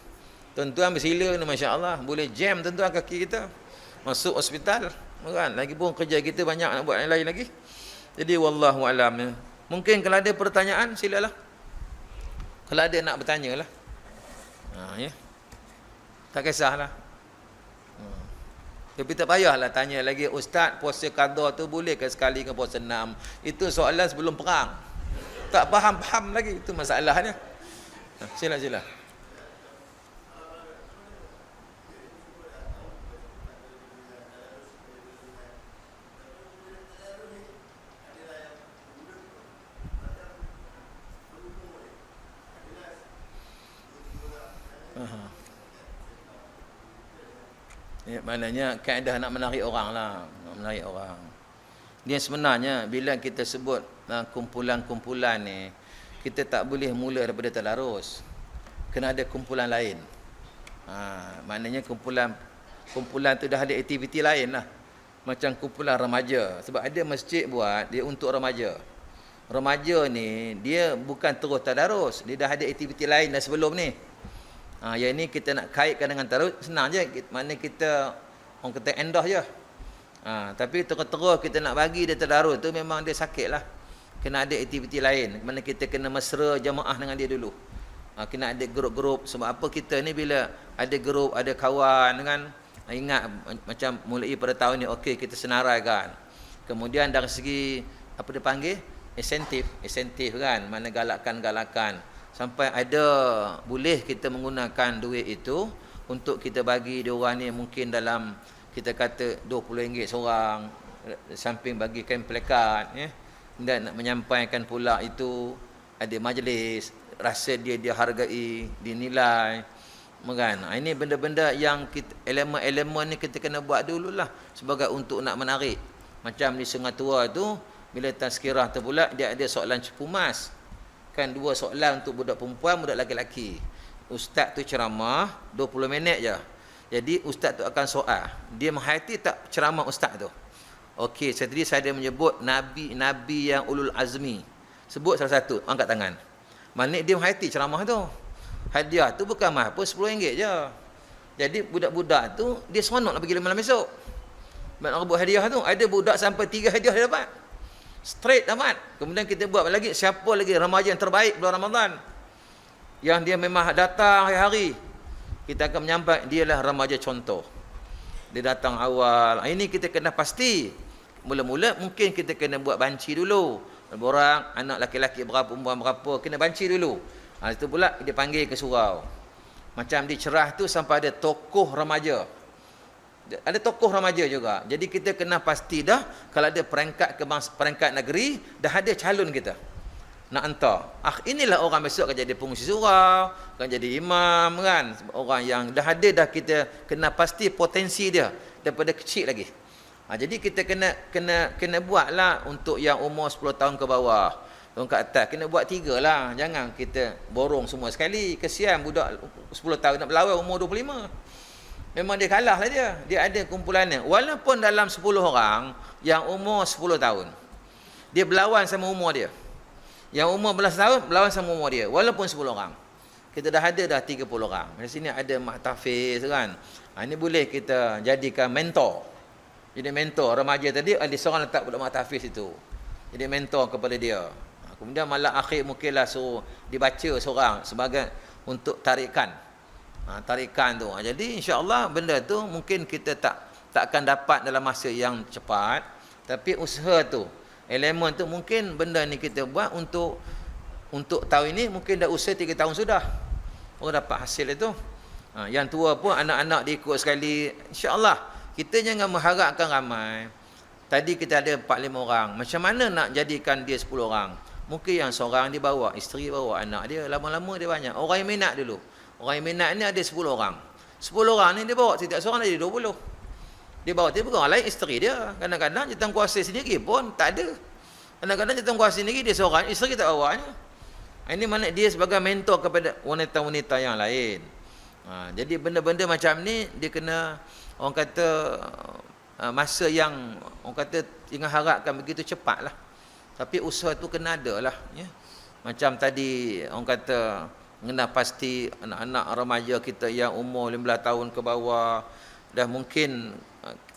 Tuan-tuan bersila ni masya-Allah, boleh jam tuan-tuan kaki kita. Masuk hospital, kan? Lagipun kerja kita banyak nak buat yang lain lagi. Jadi wallahu alam. Mungkin kalau ada pertanyaan silalah. Kalau ada nak bertanya lah. Ya. Tak kisahlah. Tapi tak payahlah tanya lagi, ustaz puasa qada tu boleh ke sekali ke puasa 6? Itu soalan sebelum perang. Tak faham lagi, itu masalahnya. Sila. Maknanya kaedah nak menarik orang lah. Nak menarik orang. Dia sebenarnya bila kita sebut kumpulan-kumpulan ni, kita tak boleh mula daripada tadarus. Kena ada kumpulan lain. Maknanya kumpulan tu dah ada aktiviti lain lah. Macam kumpulan remaja. Sebab ada masjid buat, dia untuk remaja. Remaja ni, dia bukan terus tadarus. Dia dah ada aktiviti lain dah sebelum ni. Yang ni kita nak kaitkan dengan tadarus, senang je. Maknanya kita, orang kata endah je. Tapi terus-terus kita nak bagi dia tadarus tu memang dia sakit lah. kena ada aktiviti lain. Mana kita kena mesra jamaah dengan dia dulu. Kena ada grup-grup. Sebab apa kita ni bila ada grup, ada kawan kan, ingat macam mulai pada tahun ni okey kita senaraikan. Kemudian dari segi apa dia panggil? Insentif kan, mana galakan-galakan. Sampai ada boleh kita menggunakan duit itu untuk kita bagi dia orang ni mungkin dalam kita kata RM20 seorang, samping bagi kain pelekat ya. Dan nak menyampaikan pula itu ada majlis, rasa dia hargai, dinilai. Kan? Ini benda-benda yang elemen-elemen ni kita kena buat dululah sebagai untuk nak menarik. Macam di Sungai Tua tu bila tazkirah tu pula dia ada soalan cepu mas. Kan 2 soalan untuk budak perempuan, budak lelaki. Ustaz tu ceramah 20 minit je. Jadi ustaz tu akan soal. Dia menghayati tak ceramah ustaz tu? Okey, tadi saya ada menyebut nabi yang ulul azmi. Sebut salah satu, angkat tangan. Maknanya dia menghayati ceramah tu. Hadiah tu bukan mahal pun RM10 je. Jadi budak-budak tu dia seronok nak pergi malam esok. Nak buat hadiah tu, ada budak sampai 3 hadiah dia dapat. Straight dapat. Kemudian kita buat lagi, siapa lagi remaja yang terbaik bulan Ramadan? Yang dia memang datang hari-hari. Kita akan menyampaikan dialah remaja contoh. Dia datang awal. Ini kita kena pasti. Mula-mula mungkin kita kena buat banci dulu. Orang anak laki-laki berapa, perempuan berapa, kena banci dulu. Itu pula dia panggil ke surau. Macam di Cerah tu sampai ada tokoh remaja. Ada tokoh remaja juga. Jadi kita kena pasti dah kalau ada peringkat negeri, dah ada calon kita nak hantar. Inilah orang besok akan jadi pengurus surau, akan jadi imam kan. Orang yang dah ada dah, kita kena pasti potensi dia daripada kecil lagi. Jadi kita kena buatlah untuk yang umur 10 tahun ke bawah. Tahun ke atas kena buat 3 lah. Jangan kita borong semua sekali. Kesian budak 10 tahun nak berlawan umur 25. Memang dia kalah lah dia. Dia ada kumpulannya. Walaupun dalam 10 orang yang umur 10 tahun, dia berlawan sama umur dia. Yang umur 11 tahun berlawan sama umur dia. Walaupun 10 orang. Kita dah ada dah 30 orang. Di sini ada mak tahfiz kan. Ini boleh kita jadikan mentor. Jadi mentor remaja tadi ada seorang letak budak mak tahfiz itu. Jadi mentor kepada dia. Kemudian malam akhir mungkinlah suruh dibaca seorang sebagai untuk tarikan. Tarikan tu. Jadi insya-Allah benda tu mungkin kita tak akan dapat dalam masa yang cepat, tapi usaha tu, elemen tu mungkin benda ni kita buat untuk tahun ini mungkin dah usaha 3 tahun sudah. Dapat hasil itu. Yang tua pun anak-anak dia ikut sekali. Insya-Allah kita jangan mengharapkan ramai. Tadi kita ada 4-5 orang. Macam mana nak jadikan dia 10 orang? Mungkin yang seorang dia bawa isteri, bawa anak dia. Lama-lama dia banyak. Orang yang minat dulu. Orang yang minat ni ada 10 orang. 10 orang ni dia bawa setiap seorang ada 20. Dia bawa dia bukan orang lain, isteri dia. Kadang-kadang jawatankuasa sendiri pun tak ada. Kadang-kadang jawatankuasa sendiri dia seorang, isteri tak bawanya. Ini mana dia sebagai mentor kepada wanita-wanita yang lain. Jadi benda-benda macam ni dia kena, orang kata masa yang orang kata jangan harapkan begitu cepat lah. Tapi usaha tu kena ada lah ya. Macam tadi orang kata kena pasti anak-anak remaja kita yang umur 15 tahun ke bawah dah mungkin,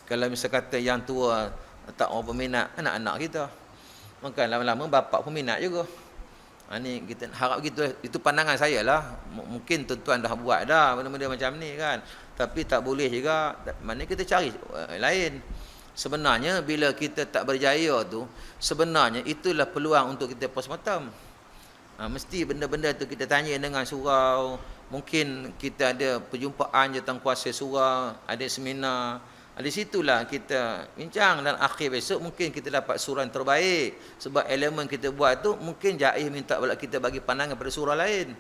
kalau misal kata yang tua tak orang peminat, anak-anak kita maka lama-lama bapak pun minat juga. Ni kita harap gitu. Itu pandangan saya lah. Mungkin tuan-tuan dah buat dah benda-benda macam ni kan. Tapi tak boleh juga. Mana kita cari lain. Sebenarnya bila kita tak berjaya tu, sebenarnya itulah peluang untuk kita postmortem. Mesti benda-benda tu kita tanya dengan surau. Mungkin kita ada perjumpaan jawatankuasa surau, ada seminar. Di situlah kita bincang dan akhir besok mungkin kita dapat surau yang terbaik. Sebab elemen kita buat tu mungkin Jais minta pula kita bagi pandangan pada surau lain.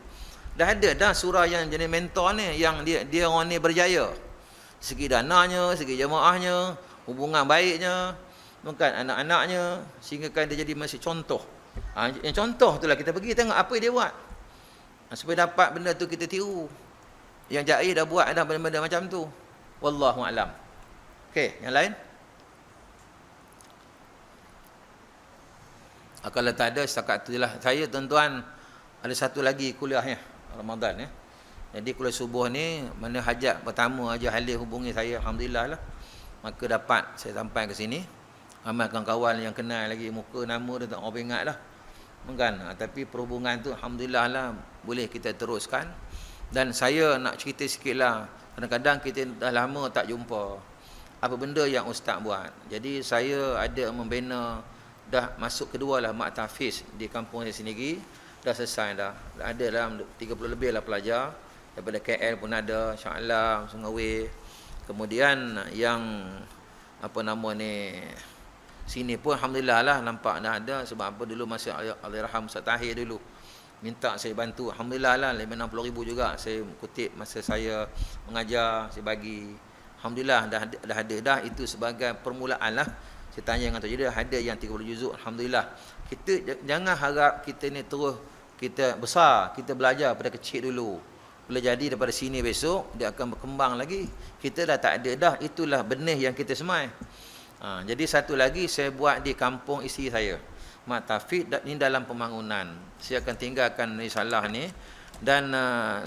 Dah ada dah surau yang jenis mentor ni, yang dia orang ni berjaya. Segi dananya, segi jemaahnya, hubungan baiknya, bukan anak-anaknya, sehingga kan dia jadi masih contoh. Yang contoh itulah kita pergi tengok apa dia buat. Supaya dapat benda tu kita tiru. Yang Jais dah buat dah benda-benda macam tu. Wallahu a'lam. Okey, yang lain? Kalau tak ada, setakat tu je lah. Saya tuan-tuan ada satu lagi kuliahnya Ramadan ya. Jadi kuliah subuh ni mana hajat pertama aja Halil hubungi saya, alhamdulillah lah. Maka dapat saya sampai ke sini. Ramai kawan-kawan yang kenal lagi muka nama dia tak orang ingat lah. Kan? Tapi perhubungan tu alhamdulillah lah boleh kita teruskan. Dan saya nak cerita sikit lah, kadang-kadang kita dah lama tak jumpa apa benda yang ustaz buat. Jadi saya ada membina, dah masuk kedua lah mak tahfiz di kampung saya sendiri, dah selesai dah. Ada dalam 30 lebih lah pelajar daripada KL pun ada, Shah Alam, Sungai Weh. Kemudian yang apa nama ni, sini pun alhamdulillah lah nampak dah ada. Sebab apa, dulu masa Allahyarham Ustaz Tahir dulu minta saya bantu, alhamdulillah lah 60,000 juga saya kutip masa saya mengajar, saya bagi. Alhamdulillah dah ada dah, itu sebagai permulaan lah. Saya tanya dengan tu, jadi ada yang 30 juzuk, alhamdulillah. Kita jangan harap kita ni terus kita besar, kita belajar pada kecil dulu. Boleh jadi daripada sini besok dia akan berkembang lagi. Kita dah tak ada dah, itulah benih yang kita semai. Jadi satu lagi saya buat di kampung isteri saya, mak tahfiz, ini dalam pembangunan. Saya akan tinggalkan risalah ni. Dan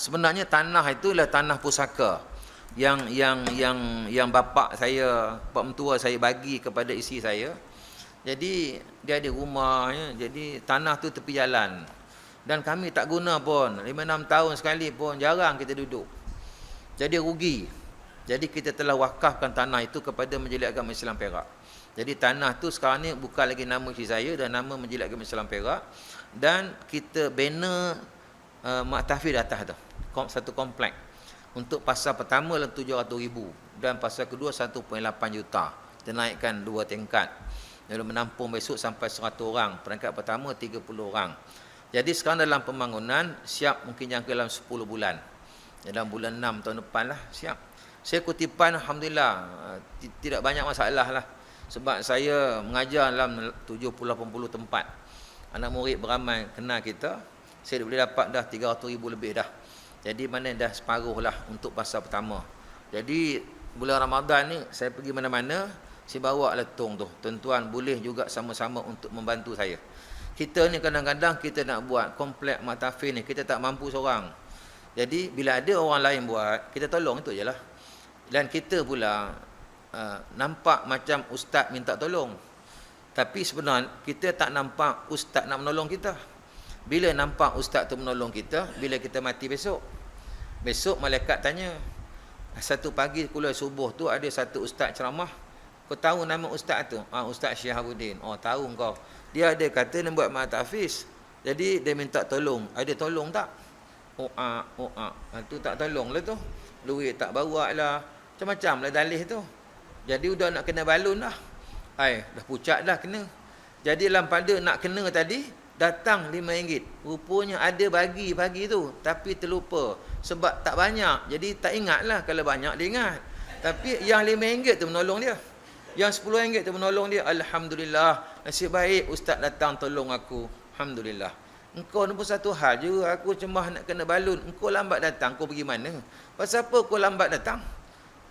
sebenarnya tanah itulah tanah pusaka yang bapa saya, bapa mentua saya bagi kepada isteri saya. Jadi dia ada rumahnya, jadi tanah tu tepi jalan. Dan kami tak guna pun, 5-6 tahun sekali pun jarang kita duduk. Jadi rugi. Jadi kita telah wakafkan tanah itu kepada Majlis Agama Islam Perak. Jadi tanah tu sekarang ni bukan lagi nama isteri saya dan nama Majlis Agama Islam Perak. Dan kita bina mak tahfiz atas tu, satu komplek. Untuk pasal pertama 700,000 dan pasal kedua 1.8 juta. Kita naikkan 2 tingkat. Lalu menampung besok sampai 100 orang. Peringkat pertama 30 orang. Jadi sekarang dalam pembangunan, siap mungkin jangka dalam 10 bulan. Dalam bulan 6 tahun depan lah siap. Saya kutipan alhamdulillah tidak banyak masalah lah. Sebab saya mengajar dalam 70-80 tempat. Anak murid beramai kenal kita. Saya boleh dapat dah 300,000 lebih dah. Jadi mana dah separuh lah untuk pasal pertama. Jadi bulan Ramadan ni saya pergi mana-mana, saya bawa letong tu. Tuan-tuan boleh juga sama-sama untuk membantu saya. Kita ni kadang-kadang kita nak buat komplek mak tahfiz ni, kita tak mampu seorang. Jadi bila ada orang lain buat, kita tolong, itu je lah. Dan kita pula nampak macam ustaz minta tolong. Tapi sebenarnya kita tak nampak ustaz nak menolong kita. Bila nampak ustaz tu menolong kita, bila kita mati besok. Besok malaikat tanya. Satu pagi kuliah subuh tu ada satu ustaz ceramah. Kau tahu nama ustaz tu? Ustaz Syihabuddin. Oh, tahu kau. Dia ada kata nak buat mak tahfiz. Jadi dia minta tolong. Ada tolong tak? Tu tak tolong lah tu. Duit tak bawa lah. Macam-macam lah dalih tu. Jadi udah nak kena balun dah. Dah pucat dah kena. Jadi dalam pada nak kena tadi, datang RM5. Rupanya ada bagi pagi tu. Tapi terlupa. Sebab tak banyak. Jadi tak ingat lah. Kalau banyak dia ingat. Tapi yang RM5 tu menolong dia. Yang RM10 tu menolong dia. Alhamdulillah. Nasib baik ustaz datang tolong aku. Alhamdulillah. Engkau ni pun satu hal je. Aku cuma nak kena balun. Engkau lambat datang. Kau pergi mana? Pasal apa kau lambat datang?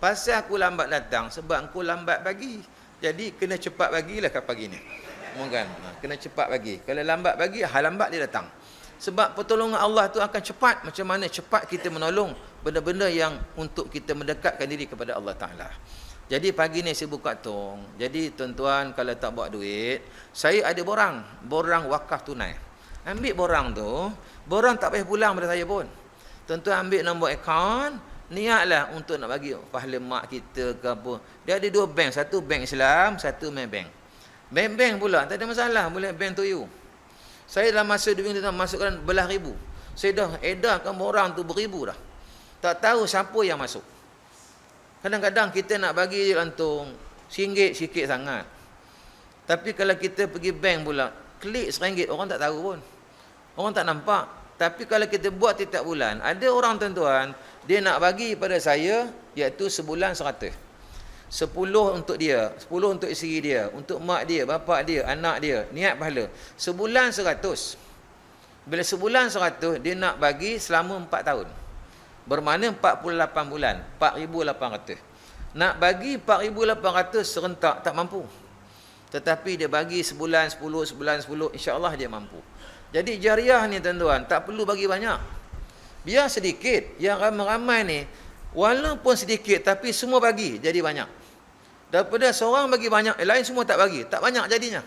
Pasal aku lambat datang. Sebab engkau lambat pagi. Jadi kena cepat bagilah kat pagi ni. Kan? Kena cepat bagi. Kalau lambat bagi, lambat dia datang. Sebab pertolongan Allah tu akan cepat. Macam mana cepat kita menolong benda-benda yang untuk kita mendekatkan diri kepada Allah Ta'ala. Jadi pagi ni saya buka tong. Jadi tuan-tuan kalau tak buat duit, saya ada borang wakaf tunai. Ambil borang tu, borang tak payah pulang pada saya pun. Tuan-tuan ambil nombor akaun, niatlah untuk nak bagi pahala mak kita ke apa. Dia ada 2 bank, satu bank Islam, satu bank. Bank pula tak ada masalah, boleh bank to you. Saya dalam masa 2 minggu tu masukkan belas ribu. Saya dah edarkan borang tu beribu dah. Tak tahu siapa yang masuk. Kadang-kadang kita nak bagi lantung RM1 sikit sangat. Tapi kalau kita pergi bank pula, klik RM1, orang tak tahu pun. Orang tak nampak. Tapi kalau kita buat setiap bulan, ada orang tuan-tuan, dia nak bagi pada saya, iaitu sebulan 100. 10 untuk dia, 10 untuk isteri dia, untuk mak dia, bapa dia, anak dia, niat pahala. Sebulan 100. Bila sebulan 100, dia nak bagi selama 4 tahun. Bermakna 48 bulan, 4,800. Nak bagi 4,800 serentak, tak mampu. Tetapi dia bagi sebulan 10, insya-Allah dia mampu. Jadi jariah ni tuan-tuan, tak perlu bagi banyak. Biar sedikit, yang ramai-ramai ni, walaupun sedikit, tapi semua bagi, jadi banyak. Daripada seorang bagi banyak, lain semua tak bagi, tak banyak jadinya.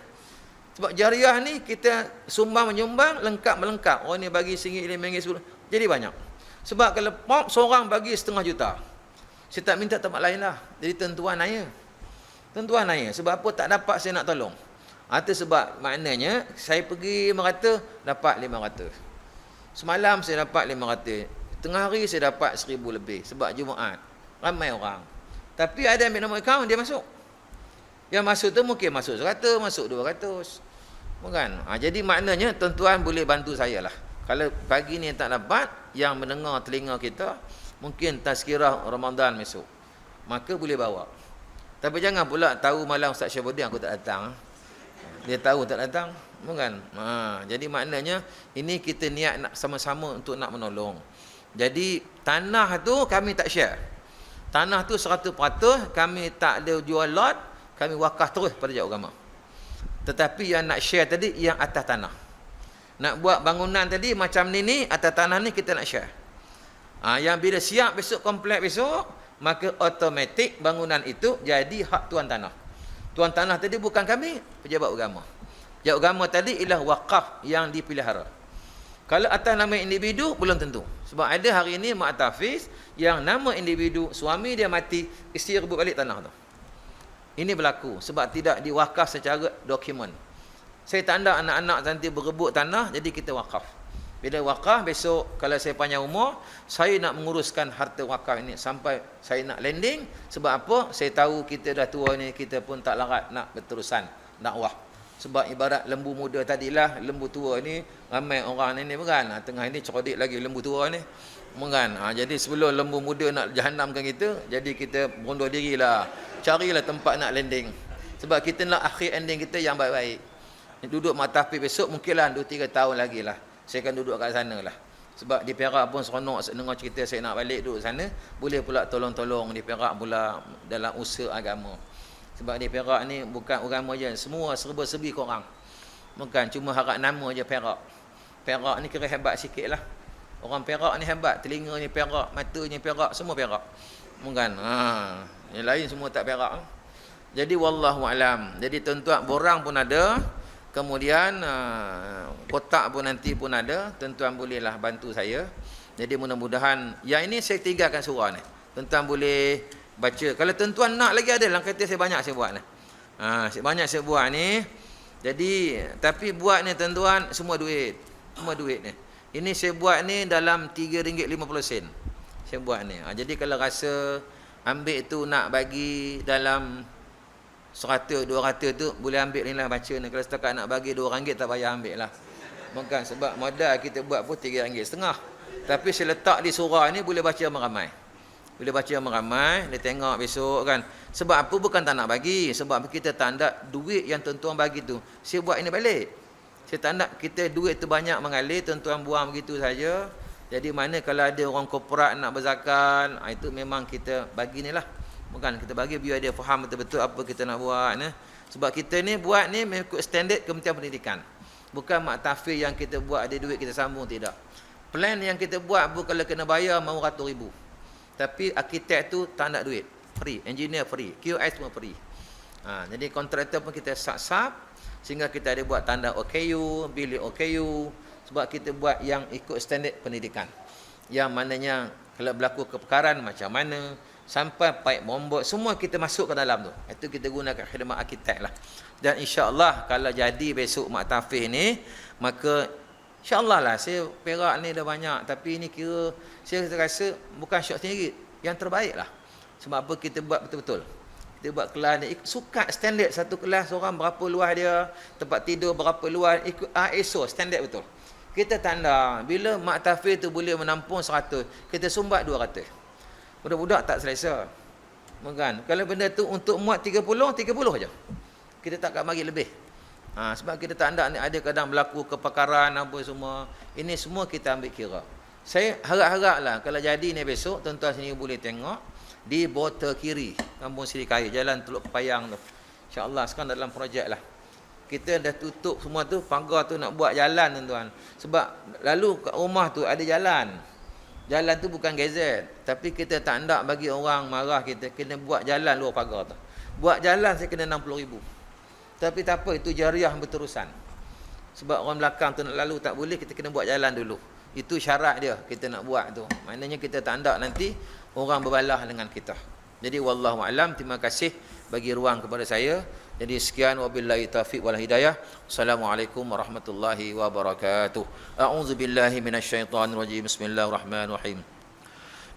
Sebab jariah ni kita sumbang menyumbang, lengkap melengkap. Orang ni bagi RM1, RM5, RM10. Jadi banyak. Sebab kalau pop seorang bagi RM500 juta. Saya tak minta tempat lain lah. Jadi tentuan naya. Tentuan naya. Sebab apa tak dapat saya nak tolong. Itu sebab maknanya saya pergi merata dapat 500. Semalam saya dapat 500. Tengah hari saya dapat 1,000 lebih. Sebab Jumaat. Ramai orang. Tapi ada ambil nombor akaun, dia masuk. Yang masuk tu mungkin masuk 100, masuk 200. Bukan? Jadi maknanya tuan-tuan boleh bantu saya lah. Kalau pagi ni tak dapat, yang mendengar telinga kita, mungkin tazkirah Ramadan besok. Maka boleh bawa. Tapi jangan pula tahu malam Ustaz Syafuddin aku tak datang. Dia tahu tak datang. Bukan? Jadi maknanya, ini kita niat nak sama-sama untuk nak menolong. Jadi tanah tu kami tak share. Tanah tu 100% kami tak ada jual lot, kami wakaf terus pada Jawab Agama. Tetapi yang nak share tadi yang atas tanah. Nak buat bangunan tadi macam ni atas tanah ni kita nak share. Yang bila siap besok komplek besok, maka automatik bangunan itu jadi hak tuan tanah. Tuan tanah tadi bukan kami, pejabat agama. Pejabat agama tadi ialah wakaf yang dipelihara. Kalau atas nama individu, belum tentu. Sebab ada hari ini mak tahfiz yang nama individu, suami dia mati, isteri rebut balik tanah tu. Ini berlaku sebab tidak diwakaf secara dokumen. Saya tak nak anak-anak nanti berebut tanah, jadi kita wakaf. Bila wakaf, besok kalau saya panjang umur, saya nak menguruskan harta wakaf ini sampai saya nak landing. Sebab apa? Saya tahu kita dah tua ni, kita pun tak larat nak berterusan dakwah. Sebab ibarat lembu muda tadilah, lembu tua ni ramai orang ni bukan. Tengah ini cerdik lagi lembu tua ni. Bukan. Jadi sebelum lembu muda nak jahanamkan kita, jadi kita berundur dirilah. Carilah tempat nak landing. Sebab kita nak akhir ending kita yang baik-baik. Duduk mak tahfiz besok mungkinlah 2-3 tahun lagi lah. Saya akan duduk kat sana lah. Sebab di Perak pun seronok dengar cerita saya nak balik duduk sana. Boleh pula tolong-tolong di Perak pula dalam usaha agama. Sebab di Perak ni bukan agama je. Semua serba-serbi korang. Bukan cuma harap nama je Perak. Perak ni kira hebat sikit lah. Orang Perak ni hebat. Telinganya Perak, matanya Perak, semua Perak. Bukan. Yang lain semua tak Perak. Jadi wallahualam. Jadi tuan-tuan borang pun ada. Kemudian kotak pun nanti pun ada. Tuan-tuan bolehlah bantu saya. Jadi mudah-mudahan yang ini saya tinggalkan surah ni. Tuan-tuan boleh baca. Kalau tuan-tuan nak lagi ada dalam kereta saya banyak saya buat ni. Banyak saya buat ni. Jadi tapi buat ni tuan-tuan semua duit. Semua duit ni. Ini saya buat ni dalam RM3.50. Saya buat ni. Jadi kalau rasa ambil tu nak bagi dalam 100, 200 tu boleh ambil ni lah baca ni. Kalau setakat nak bagi RM2 tak payah ambil lah. Bukan sebab modal kita buat pun RM3.50. Tapi saya letak di surah ni boleh baca ramai. Boleh baca ramai, dia tengok besok kan. Sebab apa bukan tak nak bagi. Sebab kita tak nak duit yang tuan-tuan bagi tu. Saya buat ini balik. Saya tak nak kita duit tu banyak mengalir, tuan-tuan buang begitu saja. Jadi mana kalau ada orang korporat nak berzakat, itu memang kita bagi ni lah. Bukan kita bagi biar dia faham betul-betul apa kita nak buat ni. Sebab kita ni buat ni mengikut standard Kementerian Pendidikan. Bukan mak tahfiz yang kita buat ada duit kita sambung, tidak. Plan yang kita buat pun kalau kena bayar mau RM100,000. Tapi arkitek tu tak nak duit, free. Engineer free, QS semua free. Jadi kontraktor pun kita sap-sap sehingga kita ada buat tanda OKU, bilik OKU. Sebab kita buat yang ikut standard pendidikan. Yang mananya kalau berlaku keperkaran macam mana, sampai pipe bombot, semua kita masuk ke dalam tu. Itu kita gunakan khidmat arkitek lah. Dan insya-Allah kalau jadi besok mak tahfiz ni, maka insya-Allah lah saya Perak ni dah banyak, tapi ini kira saya rasa bukan syok sendiri, yang terbaik lah. Sebab apa kita buat betul-betul. Kita buat kelas ni sukat standard, satu kelas orang berapa luas dia, tempat tidur berapa luas, ikut ISO standard betul. Kita tanda bila mak tahfiz tu boleh menampung 100, kita sumbat 200. Budak-budak tak selesa. Bukan. Kalau benda tu untuk muat 30 je. Kita tak akan bagi lebih. Sebab kita tak ada kadang berlaku kepakaran apa semua. Ini semua kita ambil kira. Saya harap-haraplah kalau jadi ni besok tuan-tuan sini boleh tengok di Bota Kiri, Kampung Sirikaya, Jalan Teluk Payang tu. Insya-Allah sekarang dalam projek lah. Kita dah tutup semua tu, pagar tu nak buat jalan tuan-tuan. Sebab lalu kat rumah tu ada jalan. Jalan tu bukan gazet. Tapi kita tak nak bagi orang marah kita. Kena buat jalan luar pagar tu. Buat jalan saya kena RM60,000. Tapi tak apa, itu jariah berterusan. Sebab orang belakang tu nak lalu tak boleh, kita kena buat jalan dulu. Itu syarat dia kita nak buat tu. Maknanya kita tak hendak nanti orang berbalah dengan kita. Jadi wallahu alam, terima kasih bagi ruang kepada saya. Jadi sekian, wabillahi taufiq wal hidayah. Assalamualaikum warahmatullahi wabarakatuh. A'udzubillahi minasyaitonir rajim. Bismillahirrahmanirrahim.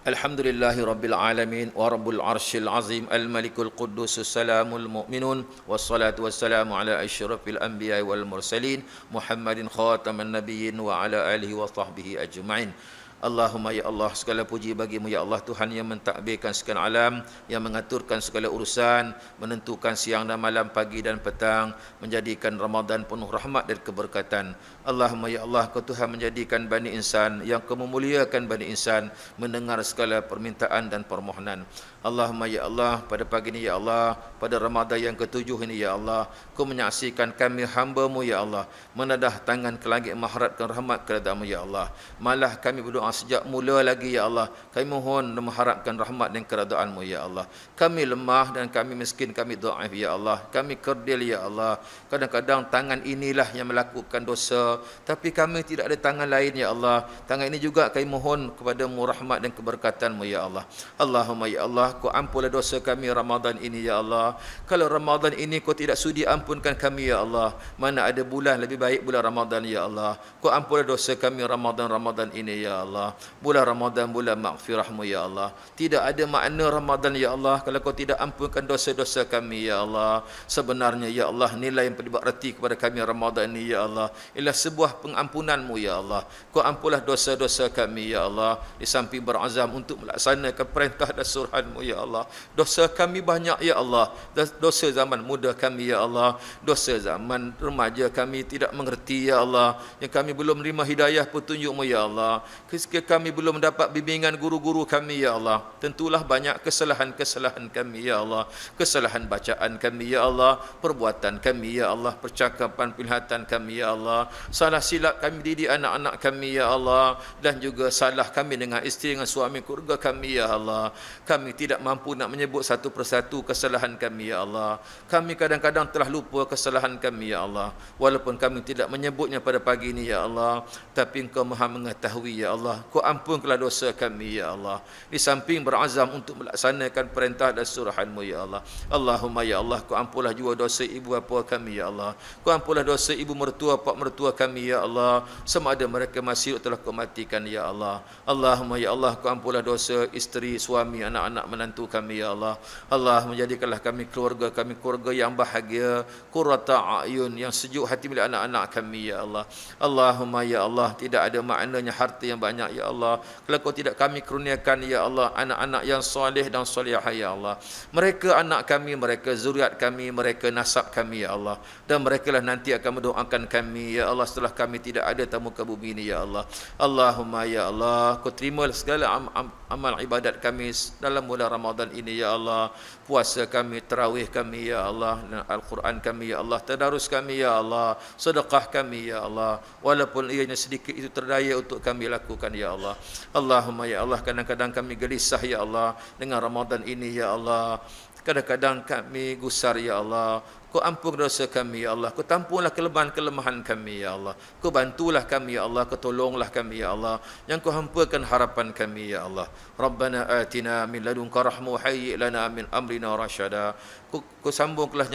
Alhamdulillahi Rabbil Alamin wa Rabbul Arshil Azim Al-Malikul Quddus Salamul Mu'minun wassalatu wassalamu ala asyrafil anbiya wal mursalin Muhammadin khataman nabiyyin wa ala alihi wa sahbihi ajma'in. Allahumma ya Allah, segala puji bagimu ya Allah, Tuhan yang mentadbirkan segala alam, yang mengaturkan segala urusan, menentukan siang dan malam, pagi dan petang, menjadikan Ramadan penuh rahmat dan keberkatan. Allahumma ya Allah, Kau Tuhan menjadikan Bani Insan, yang Kau memuliakan Bani Insan, mendengar segala permintaan dan permohonan. Allahumma ya Allah, pada pagi ini ya Allah, pada Ramadan yang ke-7 ini ya Allah, Kau menyaksikan kami hamba-Mu ya Allah, menadah tangan ke langit mengharapkan rahmat kepada-Mu ya Allah. Malah kami berdoa sejak mula lagi ya Allah, kami mohon dan mengharapkan rahmat dan keredaan-Mu ya Allah. Kami lemah dan kami miskin, kami dhaif ya Allah, kami kerdil ya Allah. Kadang-kadang tangan inilah yang melakukan dosa, tapi kami tidak ada tangan lain ya Allah. Tangan ini juga kami mohon kepada-Mu rahmat dan keberkatan-Mu ya Allah. Allahumma ya Allah, Kau ampunlah dosa kami Ramadan ini ya Allah. Kalau Ramadan ini Kau tidak sudi ampunkan kami ya Allah, mana ada bulan lebih baik bulan Ramadan ya Allah. Kau ampunlah dosa kami Ramadan ini ya Allah. Bulan Ramadan bulan maghfirah-Mu ya Allah. Tidak ada makna Ramadan ya Allah kalau Kau tidak ampunkan dosa-dosa kami ya Allah. Sebenarnya ya Allah, nilai yang berarti kepada kami Ramadan ini ya Allah ialah sebuah pengampunan-Mu ya Allah. Kau ampunlah dosa-dosa kami ya Allah, di samping berazam untuk melaksanakan perintah dan suruhan-Mu ya Allah. Dosa kami banyak ya Allah. Dosa zaman muda kami ya Allah, dosa zaman remaja kami tidak mengerti ya Allah, yang kami belum menerima hidayah petunjuk-Mu ya Allah. Ketika kami belum mendapat bimbingan guru-guru kami ya Allah, tentulah banyak kesalahan-kesalahan kami ya Allah. Kesalahan bacaan kami ya Allah, perbuatan kami ya Allah, percakapan penglihatan kami ya Allah, salah silap kami didik anak-anak kami ya Allah, dan juga salah kami dengan isteri, dengan suami, keluarga kami ya Allah. Kami tidak mampu nak menyebut satu persatu kesalahan kami ya Allah. Kami kadang-kadang telah lupa kesalahan kami ya Allah, walaupun kami tidak menyebutnya pada pagi ini ya Allah, tapi Engkau Maha mengetahui ya Allah. Kau ampunkanlah dosa kami ya Allah, di samping berazam untuk melaksanakan perintah dan suruhan-Mu ya Allah. Allahumma ya Allah, Kau ampunlah juga dosa ibu bapa kami ya Allah. Kau ampunlah dosa ibu mertua, pak mertua kami ya Allah, sama ada mereka masih telah Kau matikan ya Allah. Allahumma ya Allah, Kau ampunlah dosa isteri, suami, anak-anak, menantu kami ya Allah. Allah, menjadikanlah kami keluarga yang bahagia, qurrata ayun, yang sejuk hati milik anak-anak kami ya Allah. Allahumma ya Allah, tidak ada maknanya harta yang banyak ya Allah kalau Kau tidak kami kurniakan ya Allah anak-anak yang soleh dan solehah ya Allah. Mereka anak kami, mereka zuriat kami, mereka nasab kami ya Allah, dan mereka lah nanti akan mendoakan kami ya Allah setelah kami tidak ada tamu ke bumi ini ya Allah. Allahumma ya Allah, Kau terima segala amal ibadat kami dalam bulan Ramadan ini ya Allah. Puasa kami, tarawih kami ya Allah, Al-Quran kami ya Allah, tadarus kami ya Allah, sedekah kami ya Allah, walaupun ianya sedikit itu terdaya untuk kami lakukan ya Allah. Allahumma ya Allah, kadang-kadang kami gelisah ya Allah dengan Ramadan ini ya Allah. Kadang-kadang kami gusar ya Allah. Kau ampun dosa kami ya Allah. Kau tampunlah kelemahan-kelemahan kami ya Allah. Kau bantulah kami ya Allah. Kau tolonglah kami ya Allah. Yang Kau hampakan harapan kami ya Allah. Rabbana atina min ladunka rahmah, hayyi' lana min amrina rasyada. Kau sambunglah,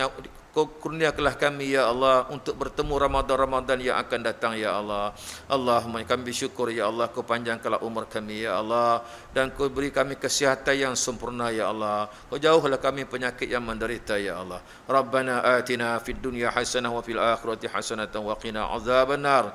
Kau kurniakanlah kami ya Allah untuk bertemu Ramadan yang akan datang ya Allah. Allahumma, kami bersyukur ya Allah, Kau panjangkanlah umur kami ya Allah, dan Kau beri kami kesihatan yang sempurna ya Allah. Kau jauhlah kami penyakit yang menderita ya Allah. Rabbana atina fid dunya hasanah wa fil akhirati hasanatan wa qina azabannar.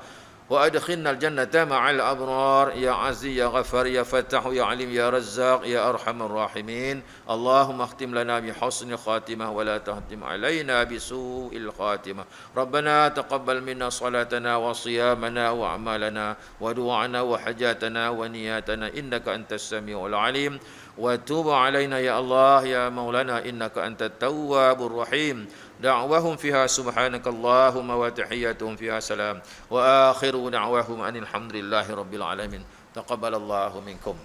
وأدخلنا الجنة مع الأبرار يا عزيز يا غفار يا فتاح يا عليم يا رزاق يا أرحم الراحمين. اللهم اختم لنا بحسن خاتمة ولا تختم علينا بسوء الخاتمة. ربنا تقبل منا صلاتنا وصيامنا وأعمالنا ودعاءنا وحاجاتنا ونياتنا إنك أنت السميع العليم. وتوب علينا يا الله يا مولانا إنك أنت التواب الرحيم. دعوهم فيها سبحانك اللهم وتحياتهم فيها سلام وآخر دعواهم أن الحمد لله رب العالمين. تقبل الله منكم.